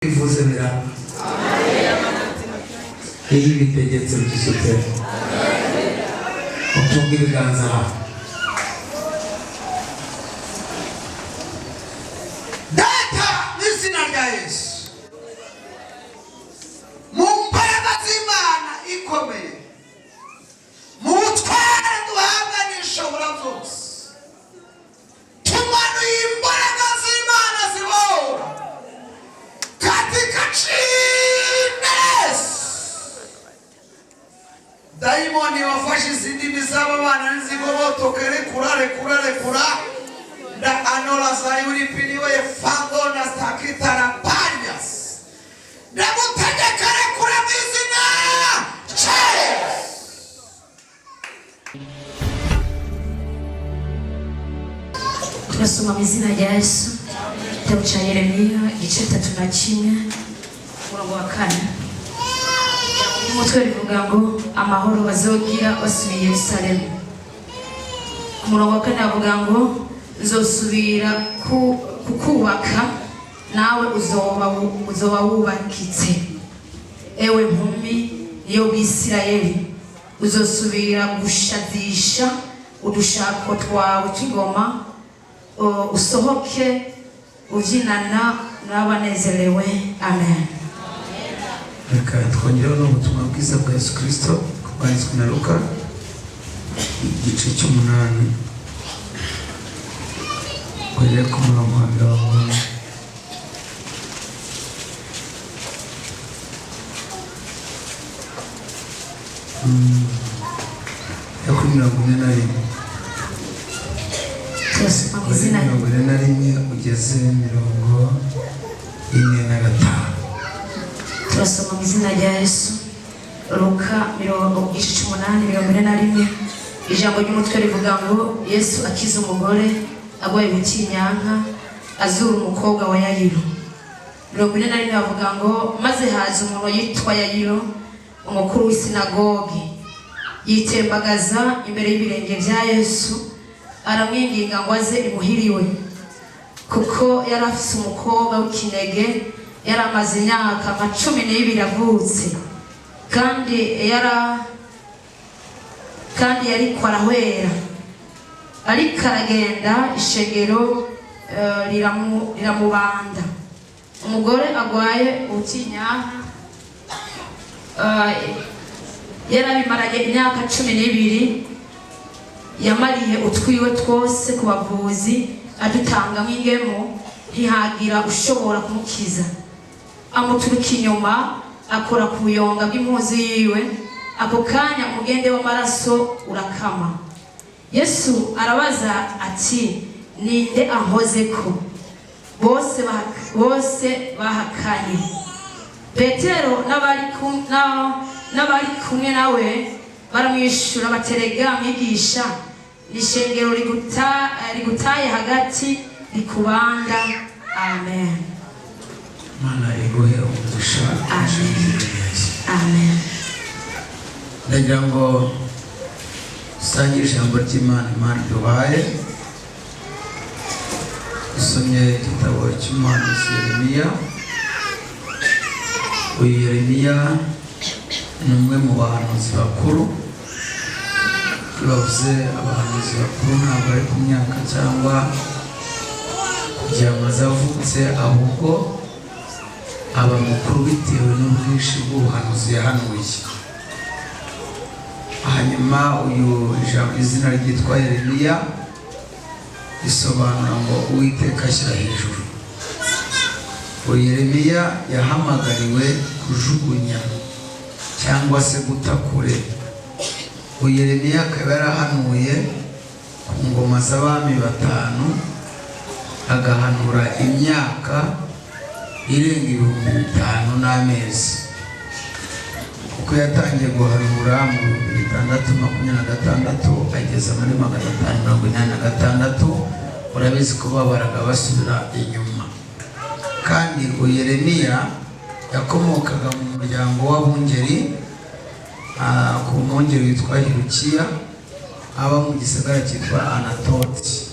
Ivuze biraba. Iyi bitegetse byisutse. Utunga ibiganza hafi. Data n'izina rya Yesu. Mu mbaraga z'Imana ikomeye. Mu butware duhabwa n'ishobora byose. Tumanuye imbaraga z'Imana zibora. Katika chines daimoni wafashe zindimi z'aba bana nzigoboto kure kura da anola zayuri piliwe fango na stakita panyas da mutegekere kure mwizina cheers. Tunasoma mwizina rya Yesu. Kitabu cha Yeremia igice 31 umurongo wa 4. Umutwe rivuga ngo amahoro bazogira basubiye Yerusalemu. Umurongo wa 4 avuga ngo nzosubira kukubaka nawe uzoba wubakitse. Ewe mpumi niyo bw'Isirayeli uzosubira gushadisha udushako twawe tw'ingoma usohoke uvyinana n'abanezerewe. Amen. Reka twongereho n'ubutumwa bwiza bwa Yesu Kristo kubanditswe na Luka igice 8 kwere ku murongo wa 40. Ugeze 45. Turasoma mu izina rya Yesu. Luka 8:41. Ijambo ry'umutwe rivuga ngo Yesu akiza umugore agwaye butinyanka azura umukobwa wa Yayiro. 44 avuga ngo maze haza umuntu yitwa Yayiro umukuru w'isinagogi yitembagaza imbere y'ibirenge bya Yesu aramwinginga ngo aze imuhiriwe kuko yari afise umukobwa w'ikinege yari amaze imyaka 12 avutse kandi yari kwarahwera ariko aragenda ishengero riramubanda. Umugore agwaye ubutinyanka yarabimaranye imyaka 12 yamariye utwiwe twose ku bavuzi adutanga mw'ingemo ntihagira ushobora kumukiza. Amuturuka inyuma akora ku buyonga bw'impuzu yiwe ako kanya umugende w'amaraso urakama. Yesu arabaza ati ninde ankozeko? Bose bahakanye. Petero n'abari kumwe nawe baramwishura baterega mwigisha n'ishengero rigutaye hagati rikubanda. Amen. Mana iguhe umugisha. Amen. Ndagira ngo usangire ijambo ry'Imana Imana duhaye. Usomye igitabo cy'umuhanuzi Yeremiya. Uyu Yeremiya ni umwe mu bahanuzi bakuru. Bavuze abahanuzi bakuru ntabwo ari ku myaka cyangwa kugira amaze avutse, ahubwo aba mukuru bitewe n'ubwinshi bw'ubuhanuzi yahanuye. Hanyuma uyu izina ryitwa Yeremiya risobanura ngo Uwiteka ashyira hejuru. Uyu Yeremiya yahamagariwe kujugunya cyangwa se guta kure. Uyu Yeremiya akaba yarahanuye ku ngoma z'abami 5, agahanura imyaka irenga 5,000 n'amezi. Kuko yatangiye guhanura mu 626 ageza muri 586. Urabizi ko babaraga basubira inyuma. Kandi uyu Yeremiya yakomokaga mu muryango w'abungeri ku mwungeri witwa Hirukiya aba mu gisagara cyitwa Anatoti.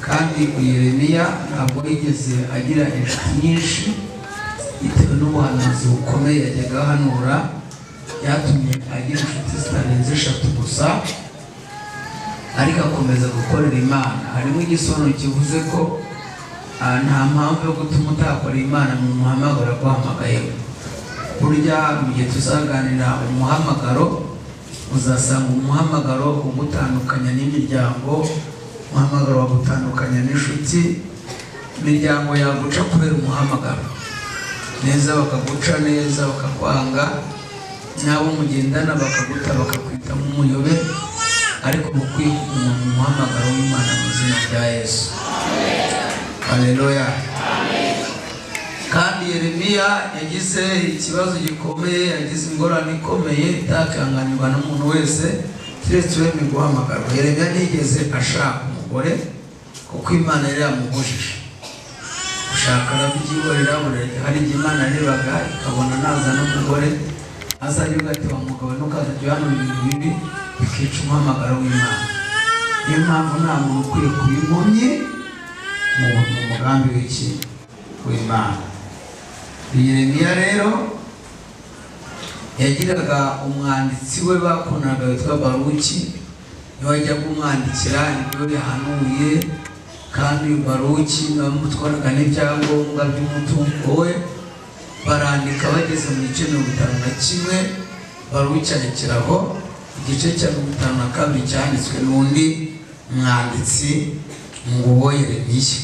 kandi Yeremiya ntabwo yigeze agira inshuti nyinshi ubuhanuzi bukomeye yajyaga ahanura yatumye agira inshuti zitarenze 3 gusa, ariko akomeza gukorera Imana. Harimo igisobanuro kivuze ko nta mpamvu yo gutuma utakora Imana mu muhamagaro guhamagaye. Burya mu gihe tuzaganira umuhamagaro, uzasanga umuhamagaro ugutandukanya n'imiryango, umuhamagaro wagutandukanya n'inshuti. Imiryango yaguca kubera umuhamagaro, neza bakaguca, neza bakakwanga, nabo mugendana bakaguta bakakwita nk'umuyobe, ariko mukwiye kuguma mu muhamagaro w'Imana mu izina rya Yesu. Haleluya. Kandi Yeremiya yagize ikibazo gikomeye, yagize ingorane ikomeye itakanganirwa n'umuntu wese keretse wemeye guhamagarwa. Yeremiya ntiyigeze ashaka umugore kuko Imana yari yamubujije gushaka. Arabyihorera, hari igihe Imana yarebaga ikabona naza n'umugore azajya ugati wa mugabo ntukazajya hano ibintu bibi bikica umuhamagaro w'Imana. Niyo mpamvu nta muntu ukwiye kuba impumyi mu mugambi w'Imana. Yeremiya rero yagiraga umwanditsi we bakundaga witwa Baruki, niwe wajyaga umwandikira ibyo yahanuye, kandi Baruki bamutwaraga n'ibyangombwa by'umutungo we, barandika bageze mu gice 51, Baruki arekeraho igice cya 52 cyanditswe n'undi mwanditsi ngo Yeremiya.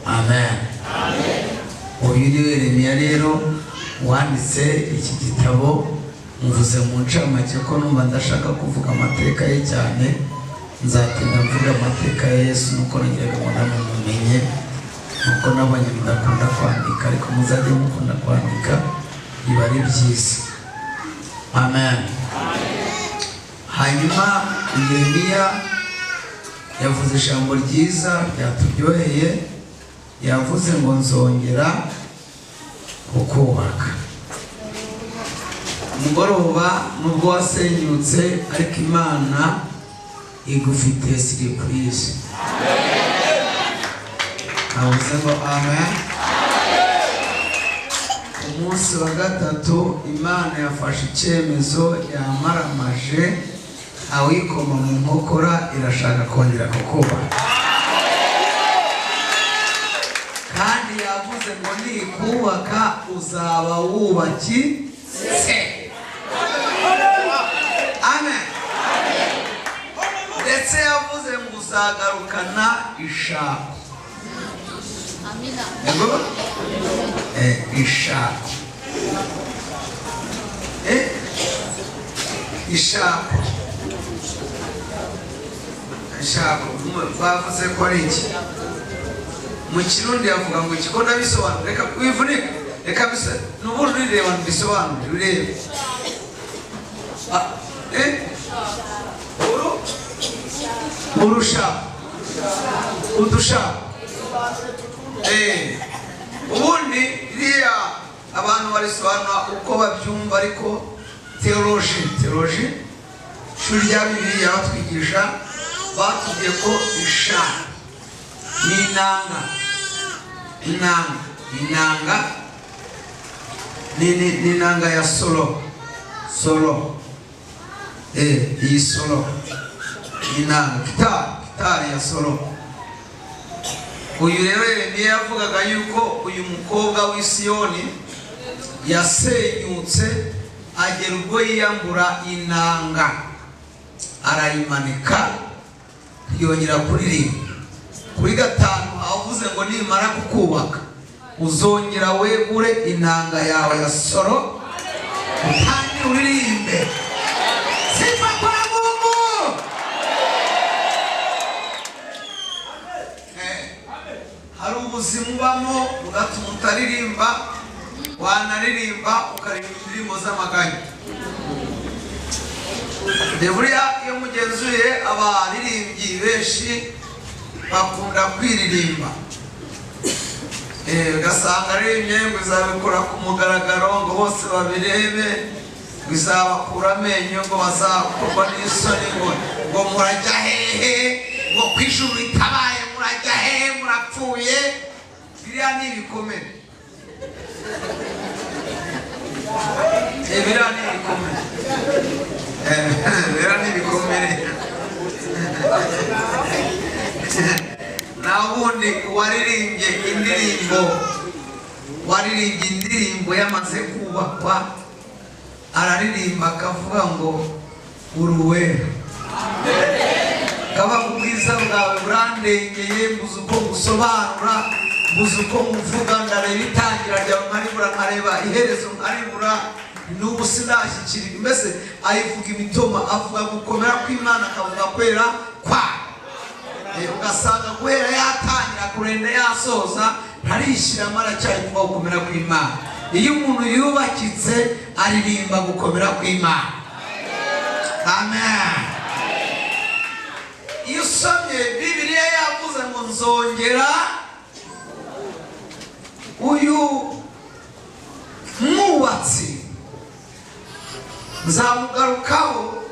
Amen. Uyu ni Yeremiya rero wanditse iki gitabo. Mvuze mu ncamake ko numva ndashaka kuvuga amateka ye cyane, nzatinda mvuga amateka ya Yesu nuko nagiraga ngo namumenye, nuko nabonye mudakunda kwandika, ariko muzajye mukunda kwandika, biba ari byiza. Amen. Hanyuma Yeremiya yavuze ijambo ryiza ryaturyoheye, yavuze ngo nzongera kukubaka. Umugoroba nubwo wasenyutse, ariko Imana igufitiye surprise. Avuze ngo amen. Umunsi wa gatatu Imana yafashe icyemezo, yamaramaje awikoma mu nkokora, irashaka kongera kukubaka. Kandi yavuze ngo nikubaka uzaba wubakitse. Amen. Ndetse yavuze ngo uzagarukana ishako. Yego? Ishako. Ishako. Ishako. Bavuze ko ari iki? Mu Kirundi yavuga ngo iki, ko nabisobanura, reka wivunika, reka bisa n'ubundi ureba bisobanura, urebe. Urusha udusha. Ubundi iriya abantu barisobanura uko babyumva, ariko theology shuri rya Bibiliya batwigisha, batubwiye ko isha ni inanga. Ni inanga ya solo. Iyi solo inanga, gitari ya solo. Uyu rero Yeremiya yavugaga yuko uyu mukobwa w'i Siyoni yasenyutse, agera ubwo yiyambura inanga, arayimanika, yongera kuririmba. Kuri gatanu avuze ngo nimara kukubaka uzongera wegure inanga yawe ya solo, utangire uririmbe. Sifa kwa Mungu. Hari ubuzima ubamo ugatuma utaririmba, wanaririmba ukaririmba indirimbo z'amaganya. Buriya iyo mugenzuye abaririmbyi benshi bakunda kwiririmba, ugasanga aririmbye ngo izabikora ku mugaragaro, ngo bose babirebe, ngo izabakura amenyo, ngo bazakorwa n'isoni, ngo murajya hehe, ngo ku ijuru ritabaye murajya hehe, murapfuye. Biriya ni ibikomere. birani bikomeye birani bikomeye nabundi waririmbye indirimbo yamaze kubakwa araririmba akavuga ngo uruwera kaba ubwiza bwawe burandengeye mbuze uko gusobanura mbuze uko muvuga ndareba itangira ryawe nkaribura nkareba iherezo nkaribura n'ubu sindashyikira mbese ayivuga imitoma avuga gukomera kw'Imana akavuga kwera kwayo ugasanga guhera yatangira kurenda yasoza ntarishyiramo aracyari kuba gukomera kw'Imana. Iyo umuntu yubakitse aririmba gukomera kw'Imana. Amen. Iyo usomye Bibiliya yavuze ngo nzongera uyu mwubatsi nzamugarukaho,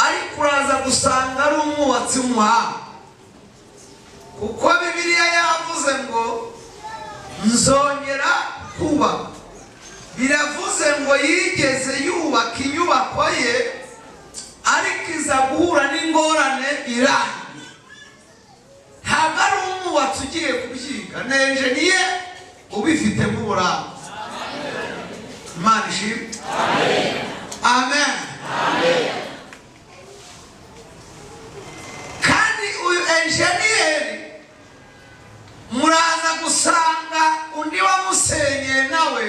ariko uraza gusanga ari umwubatsi w'umuhanga, kuko Bibiliya yavuze ngo nzongera kubaka. Biravuze ngo yigeze yubaka inyubako ye ariko iza guhura n'ingorane irangiye. Ntabwo ari umwubatsi ugiye kubyiga, ni enjeniye ubifitemo uburambe. Imana ishimwe. Amen. Kandi uyu enjeniyeri muraza gusanga undi wamusenyeye nawe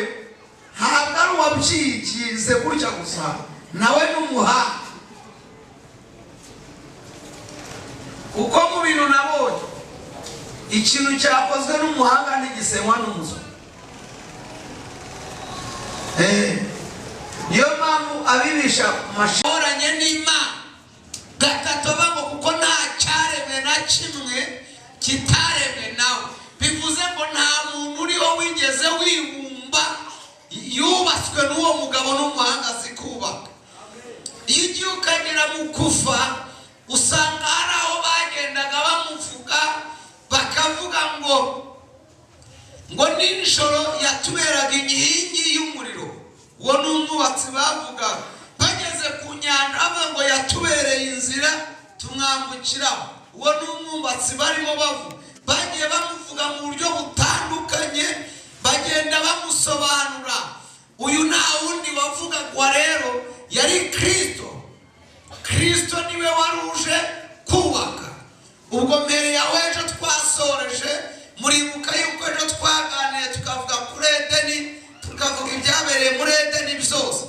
ntabwo ari uwabyigize gutya gusa, nawe n'umuhanga. Uko mu bintu nabonye ikintu cyakozwe n'umuhanga ntigisenywa n'umuswa. Niyo mpamvu abibisha mashoranye n'Imana gatatu bango, kuko nta cyaremwe na kimwe kitaremwe nawe. Bivuze ngo nta muntu uriho wigeze wibumba yubatswe n'uwo mugabo n'umuhanga zikubaka. Iyo ugiye ukagera mu kufa usanga hari aho bagendaga bamuvuga bakavuga ngo nijoro yatuberaga inkingi y'umuriro. Uwo ni umwubatsi bavuga. Bageze ku nyanja bavuga ngo yatubereye inzira tumwambukiraho. Uwo ni umwubatsi barimo bavuga. Bagiye bamuvuga mu buryo butandukanye, bagenda bamusobanura. Uyu nta wundi wavugagwa rero yari Kristo. Kristo niwe waruje kubaka. Ubwo mbere yawe ejo twasoreje, muribuka yuko ejo twaganiriye tukavuga kuri Edeni, tukavuga ibyabereye muri Edeni byose.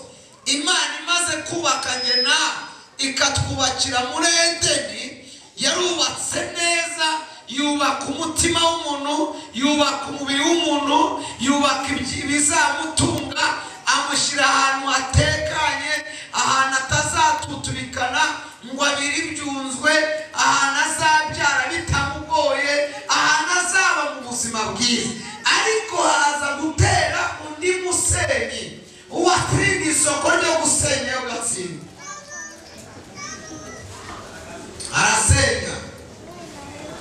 Imana imaze kubaka ngena ikatwubakira muri Edeni, yarubatse neza, yubaka umutima w'umuntu, yubaka umubiri w'umuntu, yubaka ibizamutunga, amushyira ahantu hatekanye, ahantu atazatutubikana ngo abiri ibyunzwe, ahantu azabyara bitamugoye, ahantu azaba mu buzima bwiza. Ariko haza gutera undi musenyi uwatsinda isoko ryo gusenya ugatsinda.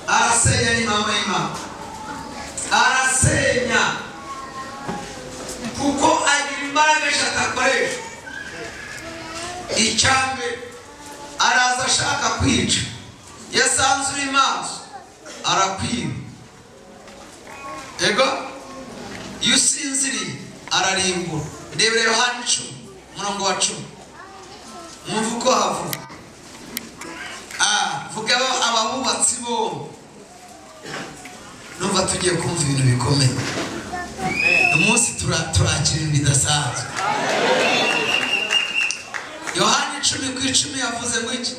Arasenya ni mama y'Imana. Arasenya kuko agira imbaraga atakoresha. Icyambe araza ashaka kwica, yasanze uri maso arakwiba. Ego iyo usinziriye ararimbura. Ndebere Yohana 10:10. Mwumva uko havuga. Vuga ababubatsi bo. Numva tugiye kumva ibintu bikomeye. Umunsi turakira bidasanzwe. Yohana 10:10 yavuze ngo iki?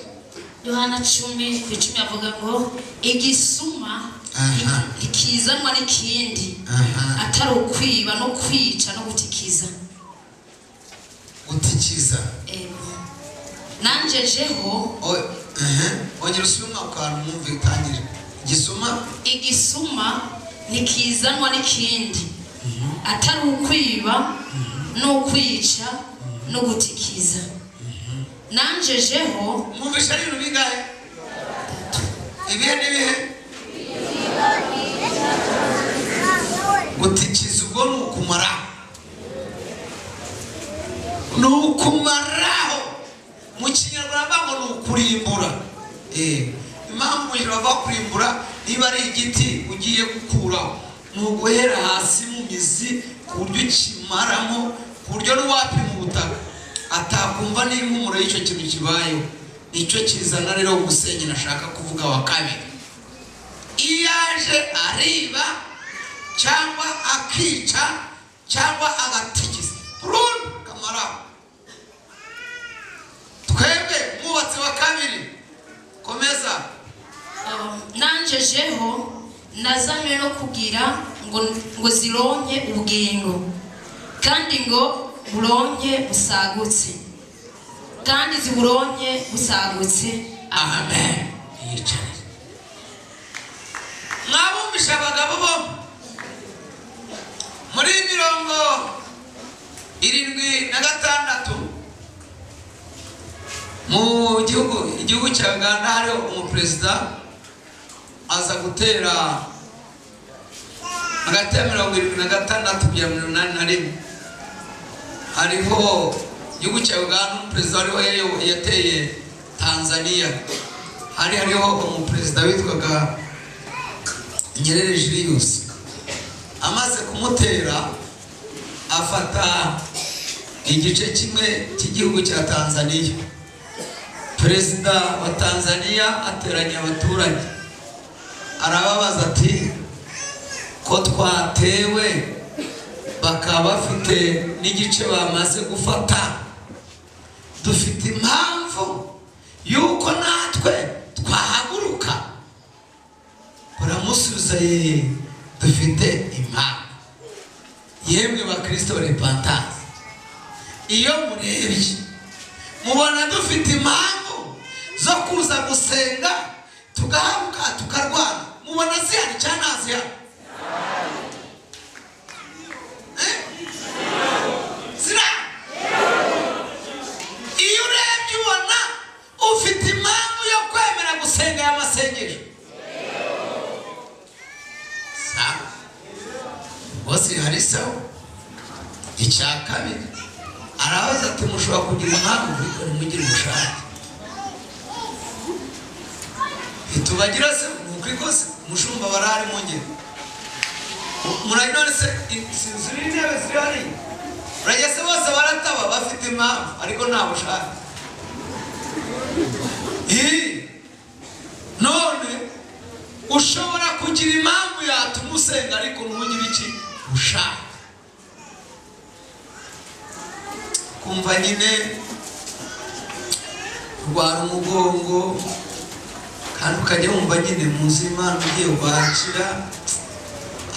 Yohana 10:10 yavuga ngo igisuma ikizanwa n'ikindi atari ukwiba no kwica no gutikiza. Gutikiza. Nanjejeho ongera usubira ukantu mwumve itangire. Igisuma nikizanwa n'ikindi atari ukwiba no kwica no gutikiza. Nanjejeho mwumvisha ibintu bingahe? Ibihe n'ibihe? Gutikiza ubwo ni ukumara. nukumaraho mu kinyarwanda ngo nukurimbura. Impamvu bava kurimbura niba ari igiti ugiye gukuraho nuguhera hasi mu mizi ku buryo kimaramo ku buryo n'uwapima ubutaka atakumva n'impumuro y'icyo kintu kibayeho. Icyo kizana rero gusenya nashaka kuvuga wa kabiri. Iyaje ariba cyangwa akica cyangwa agatigisa burundu kamara. Twebwe mwubatsi wa kabiri komeza. Nanjejeho nazanywe no kugira ngo zironke ubugingo kandi ngo buronke busagutse kandi ziburonke busagutse. Amen. Yicare. Mwabumvisha abagabo bo muri 76 mu gihugu cya Uganda hariho umuperezida aza gutera hagati ya 76 kugera 81. Hariho igihugu cya Uganda umuperezida wariho yateye Tanzania. Hariho umuperezida witwaga Nyerere Julius. Amaze kumutera afata igice kimwe cy'igihugu cya Tanzania. Perezida wa Tanzania ateranya abaturage arababaza ati ko twatewe bakaba bafite n'igice bamaze gufata, dufite impamvu yuko natwe twahaguruka. Baramusubiza dufite impamvu. Yemwe bakristo repentance, iyo murebye mubona dufite impamvu zo kuza gusenga tugahabuka tukarwana, mubona zihari cyane zihari. Iyo urebye ubona ufite impamvu yo kwemera gusenga y'amasengesho. Bose hari sawa. Icya kabiri arabaza ati mushobora kugira impamvu ariko ntimugire ubushake. Itubagira se nuko ikose mushumba barahari mungere. Murayinone se sinzuri intebe zihari. Urageze bose barataba bafite impamvu ariko nta bushake. None ushobora kugira impamvu yatuma usenga ariko ntugire iki ushaka. Kumva nyine kurwara umugongo kandi ukajya wumva nyine muzima ugiye wakira,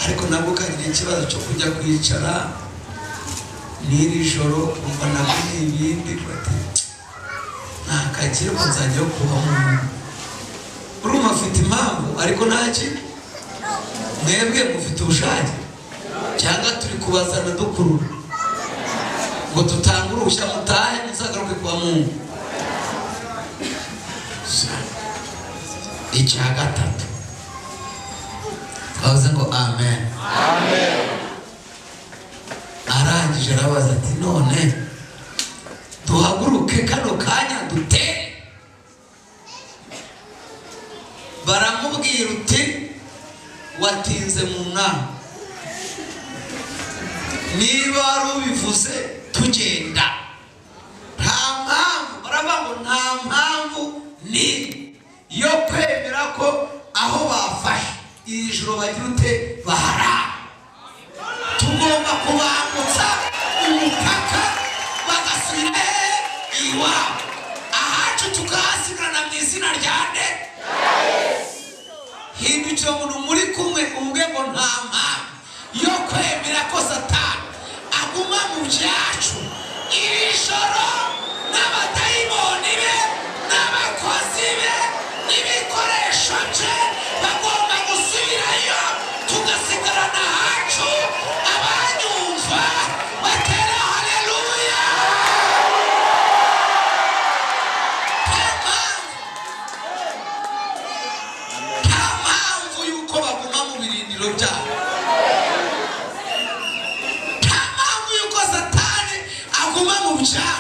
ariko nabwo ukagira ikibazo cyo kujya kwicara n'iri joro kumva nabwo n'ibindi ntakagire ko nzajya kuba muntu. Urumva afite impamvu ariko ntaki. Mwebwe mufite ubushake cyangwa turi kubazana dukurura ngo tutange uruhushya mutahe muzagaruke kuba Mungu. Icya gatatu twavuze ngo amen. Amen. Arangije arabaza ati none duhaguruke kano kanya dutere. Baramubwira uti watinze mu nama, niba wari ubivuze tugenda. Nta mpamvu, baravuga ngo nta mpamvu ni yo kwemera ko aho bafashe iri joro bagira ute bahara. Tugomba kubambutsa umupaka bagasubira iwabo, ahacu tukahasigarana mu izina rya nde. Hindukira umuntu muri kumwe umwe ngo nta mpamvu yo kwemera ko Satani aguma mu byacu iri joro, n'abadayimoni be n'abakozi be n'ibikoresho bye bagomba gusubirayo tugasigarana ahacu. Abanyumva batera haleluya. Nta mpamvu yuko baguma mu birindiro byabo. Nta mpamvu yuko Satani aguma mu byacu.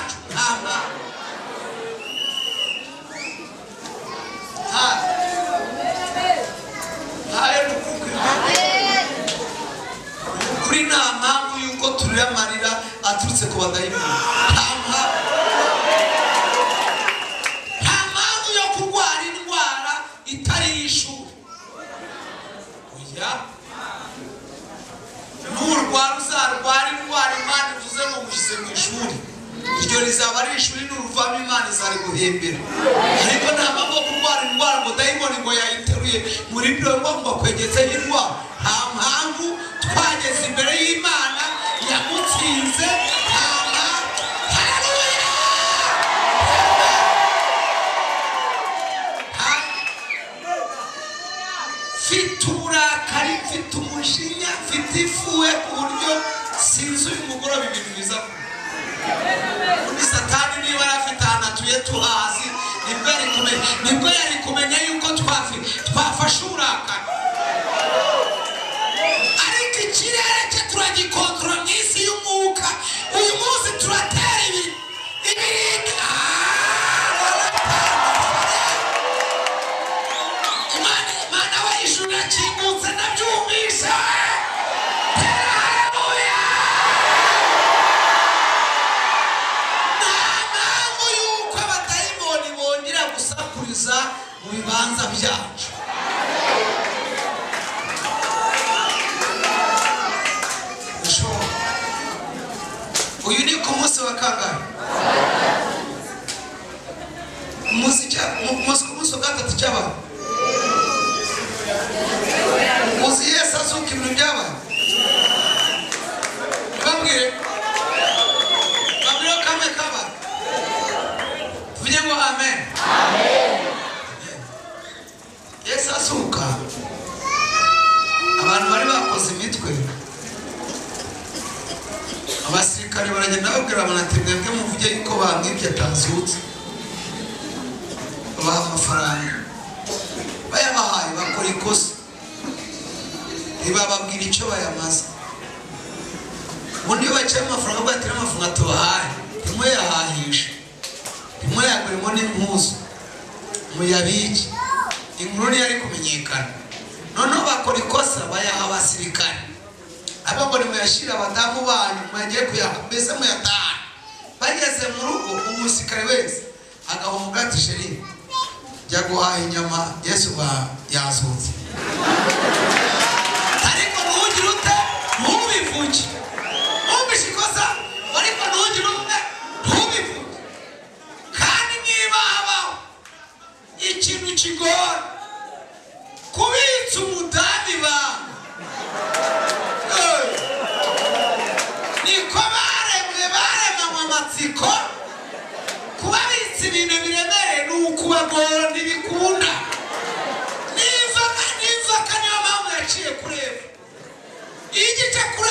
nukuri nta mpamvu yuko turira amarira aturutse ku badayimoni. Nta mpamvu yo kurwara indwara itari y'ishuri. Oya, nurwara uzarwara indwara Imana ivuze ngo mushyize mu ishuri, iryo rizaba ari ishuri, nuruvamo Imana izari guhembera. Ariko nta mpamvu yo kurwara indwara ngo dayimoni ngo yayiteruye muri biro ngo akwegezeho indwara. Nta mpamvu, twageze imbere y'Imana yamutsinze. Mfite uburakari, mfite umujinya, mfite ifuwe ku buryo sinzi uyu mugoroba ibintu biza kuba. Satani niba afite ahantu atuye tuhazi, nibwo yari kumenya yuko twafashe uburakari. Ariko ikirere cye turagikontorora mu isi y'umwuka. Uyu munsi turatera ibirindi. Imana we ijuru yakingutse ndabyumvise. Haleluya. Nta mpamvu yuko abadayimoni bongera gusakuriza mu bibanza byacu. Uyu ni ku munsi wa kangahe? Ku munsi wa gatatu cy'abantu. Uzi Yesu azuka ibintu byabaye? Bambwire kamwe kaba. Tuvuge ngo amen. Yesu azuka, abantu bari bakoze imitwe, abasirikare baragenda babwira ati mwebwe muvuge yuko bamwibye atazutse. Baha amafaranga, bayabahaye bakora ikosa, ntibababwira icyo bayamaze. Ubundi iyo baciye amafaranga batira amafaranga tubahaye, ntimuyahahishe, ntimuyaguremo n'impuzu, muyabike. Inkuru ntiyari kumenyekana. Noneho bakora ikosa bayaha abasirikare, abo ngo nimuyashyire abadamu banyu mwagiye kuyaha, mbese muyatahane. Bageze mu rugo, umusirikare wese agaha umugati, sheri jya guhaha inyama, Yesu yazutse. Ariko ntugire ute, ntubivuge. Mwumvishe ikosa, ariko ntugire ute, ntubivuge. Kandi niba habaho ikintu kigora kubitsa umudamu bawe, niko baremanywe amatsiko. Kubabitsa ibintu biremereye ni ukubagora, ntibikunda. N'inzoka niyo mpamvu yaciye kuri Eva. Iyo igice kuri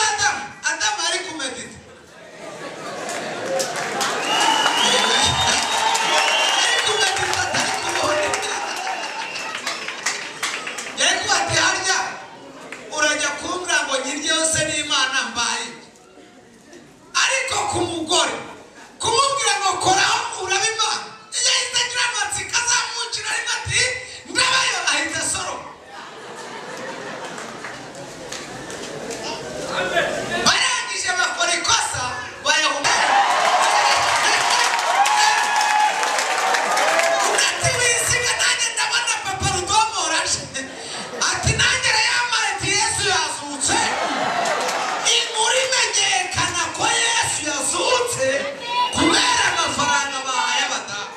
Adamu ari kumedita, ari kumedita atari kuboneka. Yari kuba ati harya urajya kumbwira ngo ngirye yose n'Imana mbaye. Ariko ku mugore kumubwira ngo koraho urabimana, yahise agira amatsiko azamukira, ariko ati ndabayo, ahita asoroka. Barangije bakora ikosa bayahumeka. Ati wisiga nanjye ndabona papa rudomoraje. Ati nanjye rayamara ati Yesu yazutse. Inkuru imenyekana ko Yesu yazutse kubera amafaranga bahaye abadamu.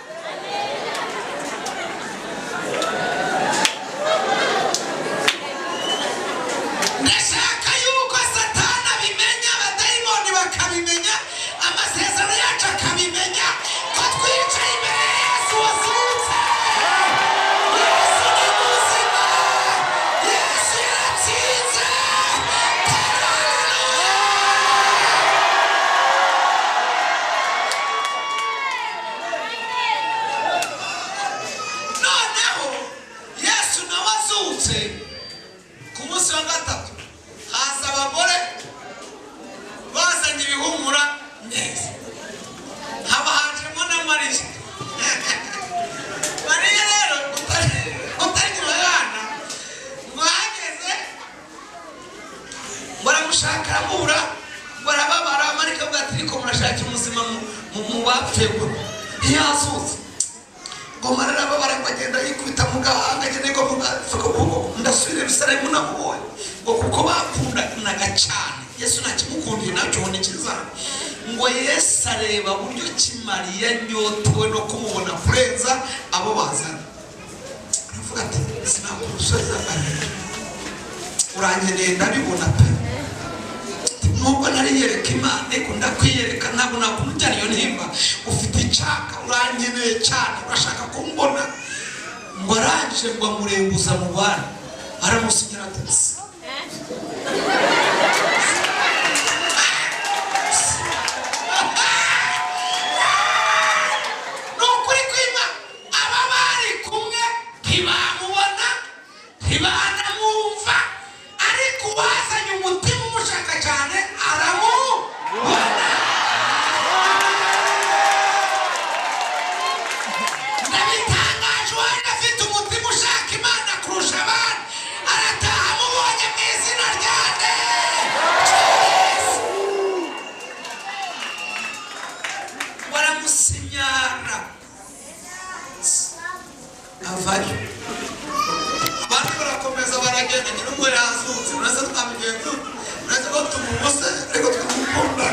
aramushaka aramubura barababara marika bwati ariko murashakira umuzima mu bapfuye ntiyazutse ngo mararababara ngo agenda yikubita mu gahanga agenda ngo ndasubire Yerusalemu namubonye ngo kuko bakundanaga cyane Yesu ntakimukundiye nacyo ubona ikizana ngo Yesu areba buryo Mariya nyotewe no kumubona kurenza abo bazana aravuga ati sinakurushoza uranyeneye ndabibona pe nubwo nariyereka Imana ariko ndakwiyereka ntabwo nakumujyana iyo ntimba ufite icyaka uranyeneye cyane urashaka kumbona ngo arangije ngo amurembuza mu bana aramusinyira ati nukuri kwima aba bari kumwe ntibamubona ntibanamwumva ariko wazanye umutima umushaka cyane aramubona ndabitangaje uwari afite umutima ushaka Imana kurusha abandi arataha amubonye mu izina ryanjye baramusinyara avayo abandi barakomeza baragenda nyine umwe yazutse uraza twamugenzi uraza ko tumubuse ariko twamukunda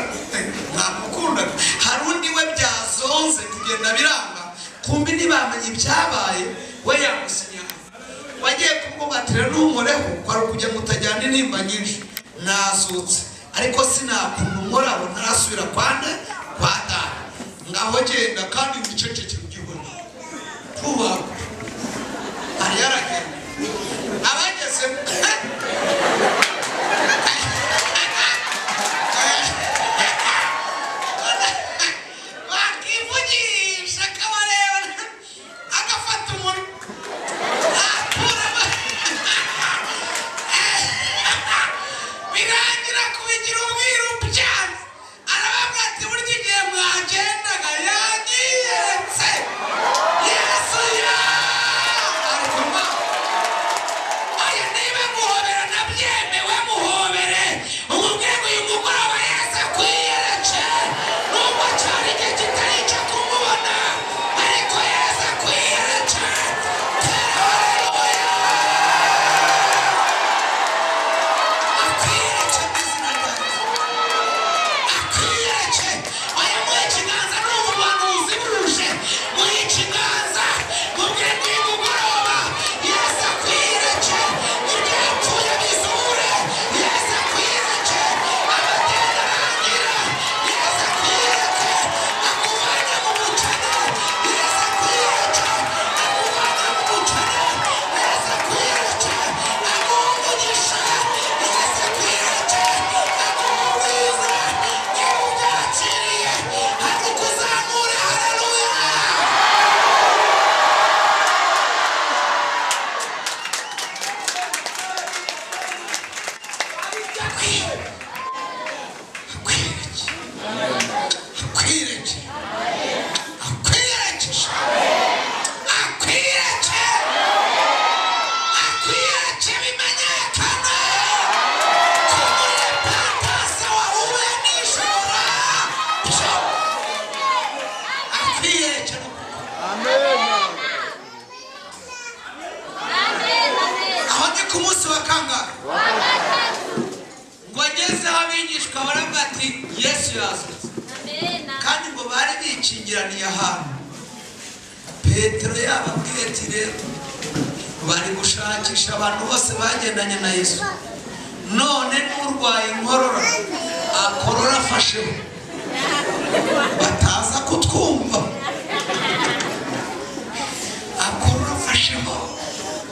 ntamukunda hari undi we byazonze kugenda biranga kumbi ntibamenye ibyabaye we yamusinyara wagiye kumwubatira n'umureho kwari kujya mutajyana intimba nyinshi nazutse ariko sinakunda umurabo ntarasubira kwande kwa data ngaho genda kandi wicecekere ugihone tubaho ari yaragenda abageze bakivugisha akabareba agafata umuntu birangira kubigira ubwiru byanze arababwira ati burya igihe mwagendaga yagiyetse Yesu aya niba muhobera nabyemewe muhobere umubwire ngo uyu mugoroba Yesu akwiyereke nubwo cyari igihe kitari icyo kumubona ariko Yesu akwiyereke haleluya akwiyereke mu izina ryanjye akwiyereke aya muhe ikiganza n'ubu buhanuzi buruje muhe ikiganza mubwire ngo uyu mugoroba Yesu akwiyereke ibyapfuye bizure Yesu akwiyereke amateka arangira Yesu akwiyereke akuvana mu bukene Yesu akwiyereke akuvana mu bukene Yesu akwiyereke aguha umugisha Yesu akwiyereke aguha ubwiza niba ubyakiriye ariko kuzamure haleluya akwiyereke bimenyekane ko muri patasi wahuye n'ijoro akwiyereke aho ni ku munsi wa kangahe ngo ageze aho abigishwa baravuga ati Yesu yazutse kandi ngo bari bikingiraniye ahantu Petero yababwiye ati rero bari gushakisha abantu bose bagendanye na Yesu none n'urwaye inkorora akorora afasheho bataza kutwumva akorora afasheho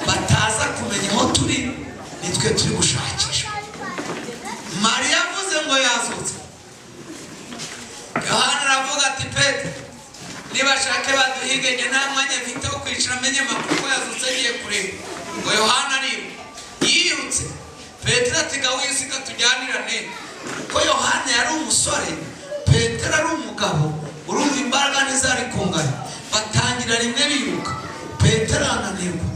bataza kumenya aho turi nitwe turi gushakisha Mariya avuze ngo yazutse Yohana aravuga ati Petero nibashake baduhigenge nta mwanya mfite wo kwicara amenye amakuru ko yazutse agiye kureba ngo Yohana yirutse Petero ati gawisiga tujyanirane ko Yohana yari umusore Petero ari umugabo urumva imbaraga ntizari kungana batangira rimwe biruka Petero ananirwa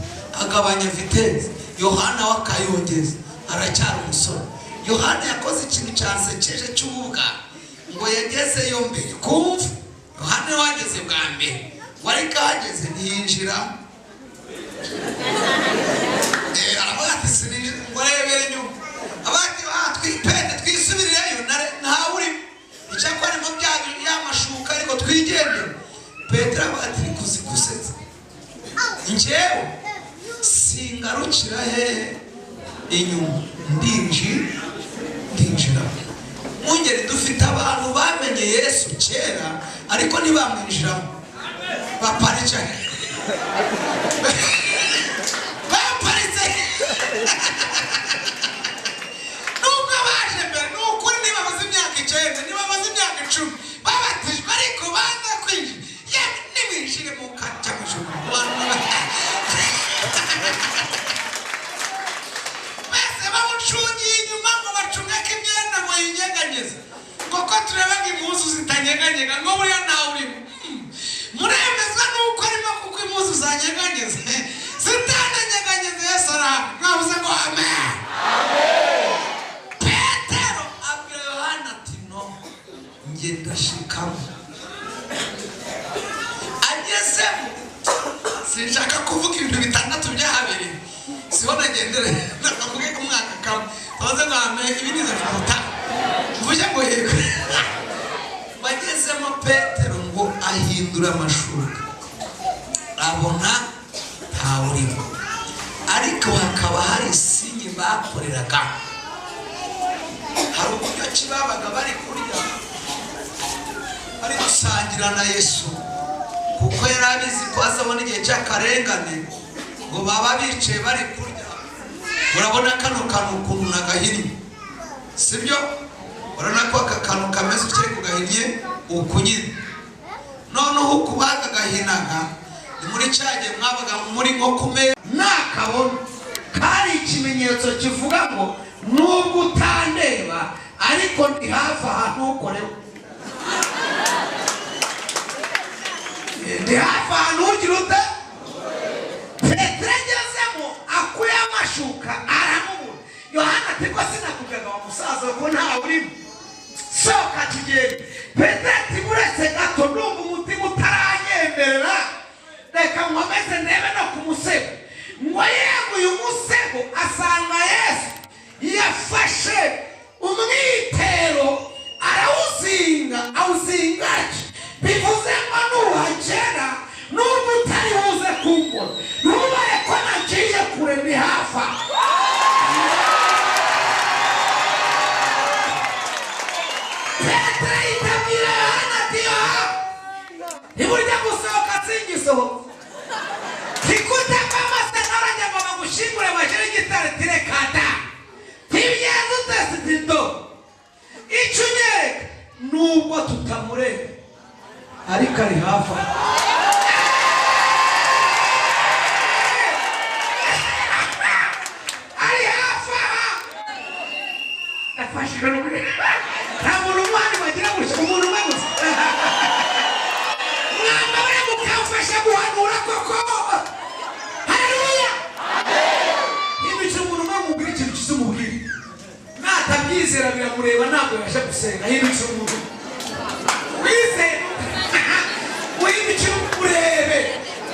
agabanya vitesse Yohana wakayongeza aracyari umusore Yohana yakoze ikintu cyansekeje cy'ububwa ngo yagezeyo mbere kumva. Yohana wageze bwa mbere wari kahageze ntiyinjira. Aravuga ati sinjira ngo arebere inyuma. Abandi twipende twisubirireyo ntawe urimo. Icyakora arimo y'amashuka ariko twigendere. Petero aravuga ati kuzisetsa njyewe singarukira hehe inyuma ndinjira. Mungeri dufite abantu bamenye Yesu kera ariko ntibamwinjiramo baparitse nubwo baje mbere n'ukuri niba bamaze imyaka 9 niba bamaze imyaka 10 babatijwe ariko baza kwinjira n'ibinjire mu katamujuru bese bamucungiye inyuma ngo bacungake imyenda ngo yinyeganyeze kuko tureba impuzu zitanyeganyega ngo buriya ntawe urimo. Muremezwa nuko arimo kuko impuzu zanyeganyeze zitananyeganyeze. Yesu aravuze ngo amen. Petero abwira Yohana ati no njye ndashikamo. Agezemo sinshaka kuvuga ibintu bitandatu byahabereye siho nagendere nakavuge ku mwaka kamwe tubaze ngo amen ibinize kuruta mvuge ngo yego. Bagezemo Petero ngo ahindura amashuka abona ntawe urimo ariko hakaba hari isinyi bakoreraga. Hari uburyo ki babaga bari kurya bari gusangira na Yesu kuko yari abizi ko azabona igihe cy'akarengane ngo baba bicaye bari kurya. Urabona kano kantu ukuntu nagahinnye sibyo? Urabona ko aka kantu kameze ukiri kugahinnye ukunyine. Noneho ukubaga gahinaga ni muri cyage mwabaga muri nko kumera nakabona kari ikimenyetso kivuga ngo nubwo utandeba ariko ndi hafi ahantu ukorewe. Ndi hafi ahantu ugira ute. Petero agezemo akuye amashuka aramubura. Yohana ati ko sinakubwiraga wa musaza ko ntawe urimo soka tugende. Petero ati muretse gato ndumva umutima utaranyemerera reka nkomeze ndebe no ku musego. Ngo yeguye umusego asanga Yesu yafashe umwitero arawuzinga awuzingaje. Bivuze ngo nuhagera nubwo utari buze kumbona ntubaye ko nagiye kure ni hafa. Petero yitabira Yohana ati ntiburya gusohoka singisohoka tikutaka narajya ngo bagushingure bashyire igitare tirekada ntibigeze utese tito icyo unyereka nubwo tutamureba ariko ari hafi. Ari hafi afashijwe n'ukuri nta muntu umwanya bagira gutya umuntu umwe gusa mwamba bari mukamfasha guhanura koko. Haleluya. Hindukira umuntu umwe mubwira ikintu kiza umubwire natabyizera biramureba ntabwo yabasha gusenga. Hindukira umuntu wizeye wihindukira urebe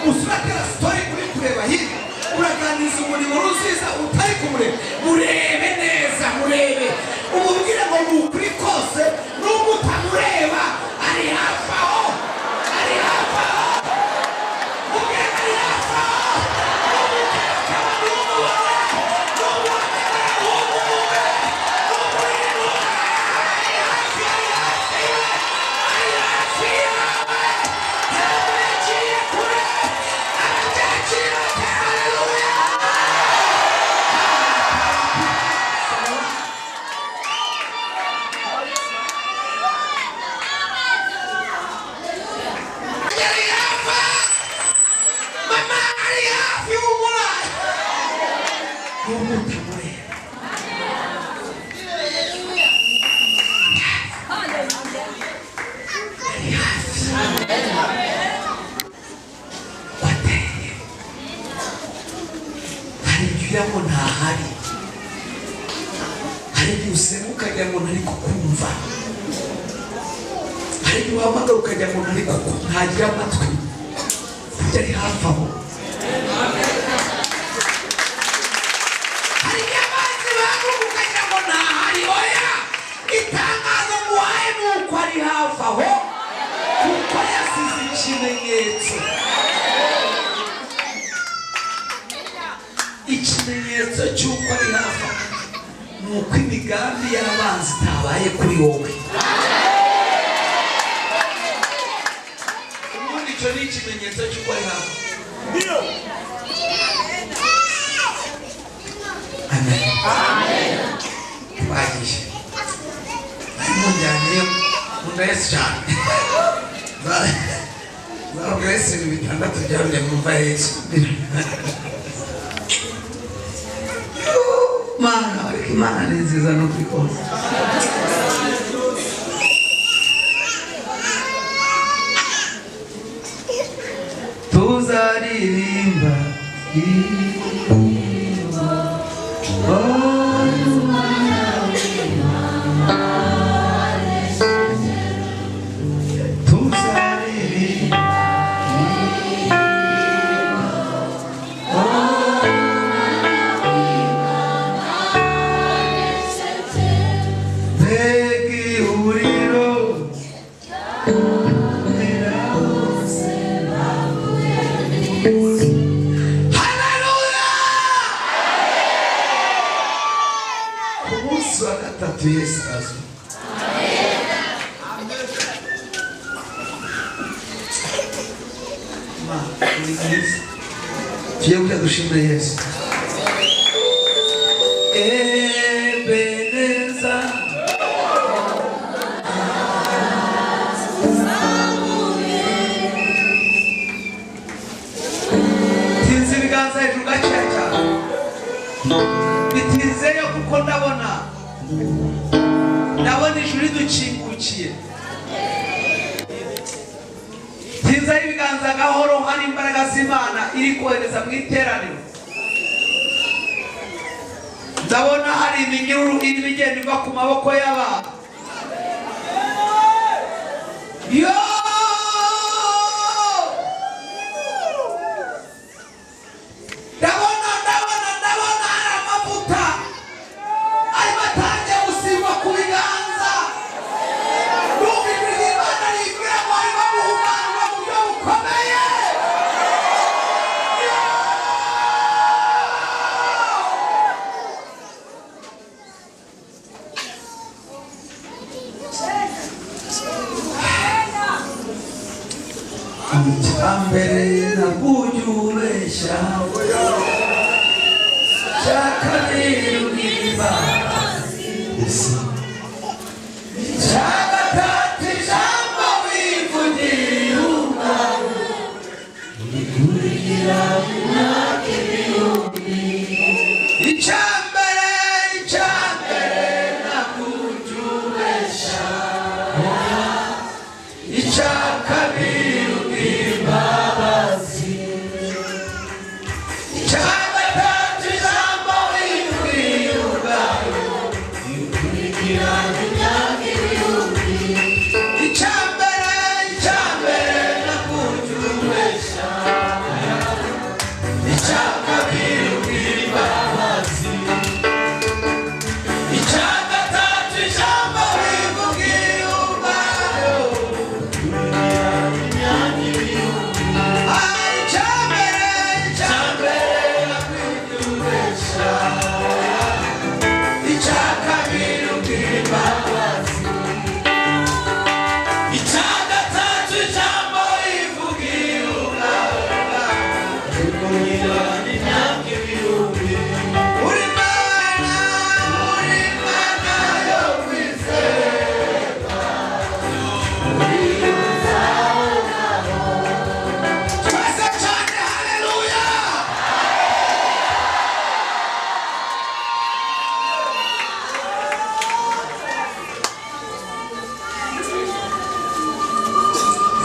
usuratera sitori uri kureba hirya uraganiriza umurimo ruziza utari kumureba. Murebe neza murebe umubwire ngo ni ukuri kose nubwo utamureba ari hafi aho ari hafi aho mubwire ko ari hafi aho akaba n'umubare n'umubare n'umubare ari hafi ari hafi ari hafi ntabwo yaciye kure aracyakira. Haleluya. ukajya ngo ntari kukumva, hari igihe uhamagara ukajya ngo ntari kukumva, ntagira amatwi kujya ari hafi aho. Hari igihe abanzi bavuga ukajya ngo ntahari. Oya, itangazo muhaye ni uko ari hafi aho, kuko yasize ikimenyetso. Ikimenyetso cy'uko ari hafi aho ni uko imigambi y'abanzi itabaye kuri wowe. Ubundi icyo ni ikimenyetso cy'uko ari hafi. Amen. Twagiye mujyaniye munda Yesu cyane. Ntabwo Yesu ni bitandatu byabire mumva Yesu. Mana, ariko Imana ni nziza no kwikoza. Tuzaririmba Kumusi wa gatatu Yesu azwi. Tugiye kujya dushimira Yesu. Ebeneza tinze ibiganza hejuru gakeya cyane, bitinzeyo kuko ndabona ijuru ridukingukiye. Tinzaho ibiganza gahoro, hari imbaraga z'Imana iri kohereza mu iteraniro. Ndabona hari iminyururu irimo igenda iva ku maboko y'abantu. Ndabona hari amavuta arimo atangiye gusigwa ku biganza. N'ubu ijwi ry'Imana ribwira ngo harimo guhumanurwa mu buryo bukomeye. Icyambere nakujyubeshya, icya kabiri ubw'imbabazi, icya gatatu ijambo wivugiye ubwawe, ubikurikira imyaka ibihumbi. Icyambere nakujyubeshya, icya kabiri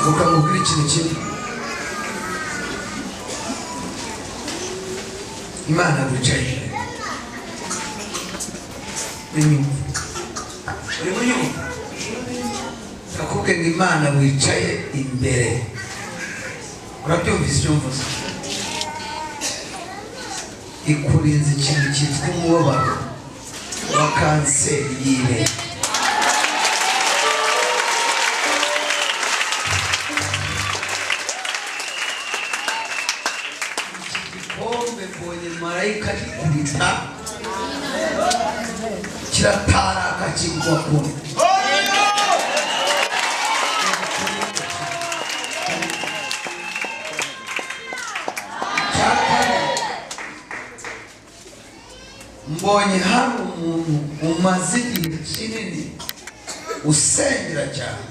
ukamubwira ikintu kimwe. Imana wicaye inyuma nakubwiye ngo Imana wicaye imbere. Urabyumvise icyo mvuze? Ikurinze ikintu cyitwa umubabaro wa kanseri y'ibere. Iki gikombe mbonye marayika gikubita kirataraka kigwa kure. Mbonye hari umuntu umaze igihe kinini usengera cyane,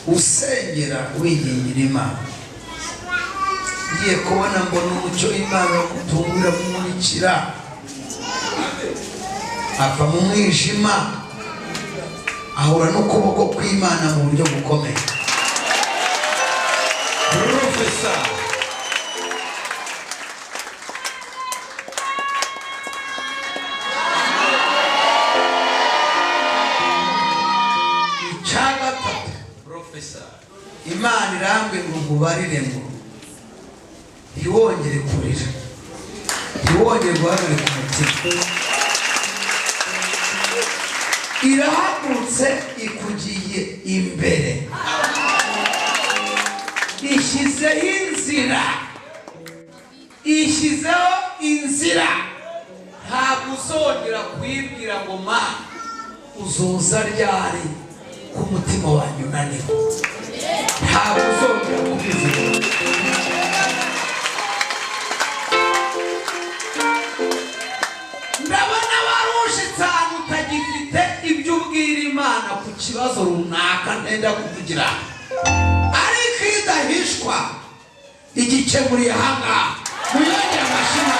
usengera wingingira Imana. Ngiye kubona mbona umucyo w'Imana gutungura kumurikira, ava mu mwijima ahura n'ukuboko kw'Imana mu buryo bukomeye. Professor Imana irambwe ngo ngubarire ngo ntiwongere kurira, ntiwongere guhagarika umutima. Irahagurutse ikugiye imbere, ishyizeho inzira, ishyizeho inzira. Ntabwo uzongera kuyibwira ngo ma uzoza ryari ku mutima wanjye unaniwe. Ntabwo uzongera kubivuga. Ndabona warushitse ahantu utagifite ibyo ubwira Imana ku kibazo runaka ntenda kuvugira, ariko idahishwa igikemuriye ahangaha. Muyongere amashimwe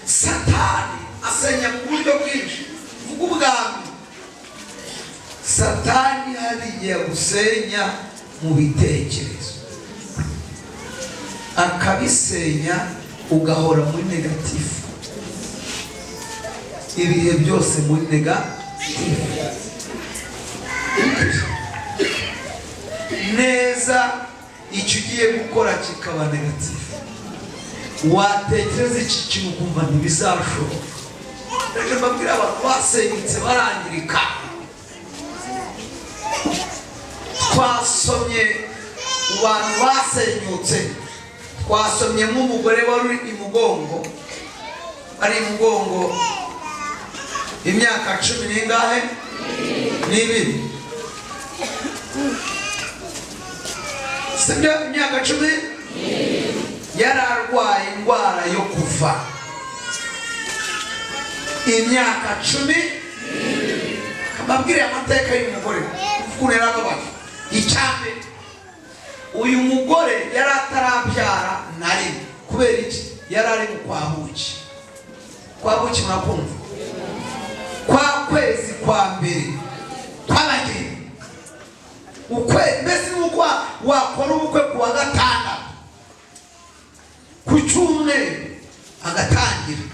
Satani asenya mu buryo bwinshi. Vuga ubwami. Satani hariye gusenya mu bitekerezo, akabisenya ugahora muri negatifu, ibihe byose muri negatifu. Neza icyo ugiye gukora kikaba negatifu, watekereza iki kintu ukumva ntibizashoboka. Reka mbabwire abantu basenyutse barangirika. Twasomye abantu basenyutse, twasomyemo umugore wari imugongo, ari imugongo imyaka 10 n'ingahe n'ibiri, sibyo? Imyaka 10 yararwaye indwara yo kuva. Imyaka 10. Kababwire amateka y'umugore ukunera ababaye. Icyambe uyu mugore yari atarabyara nari kubera iki? Yari ari mu kwabuki. Kwabuki murakumva? Kwa kwezi kwa mbere twabageni. Mbese nuko wakora ubukwe ku wa gatandatu, ku cyumweru agatangira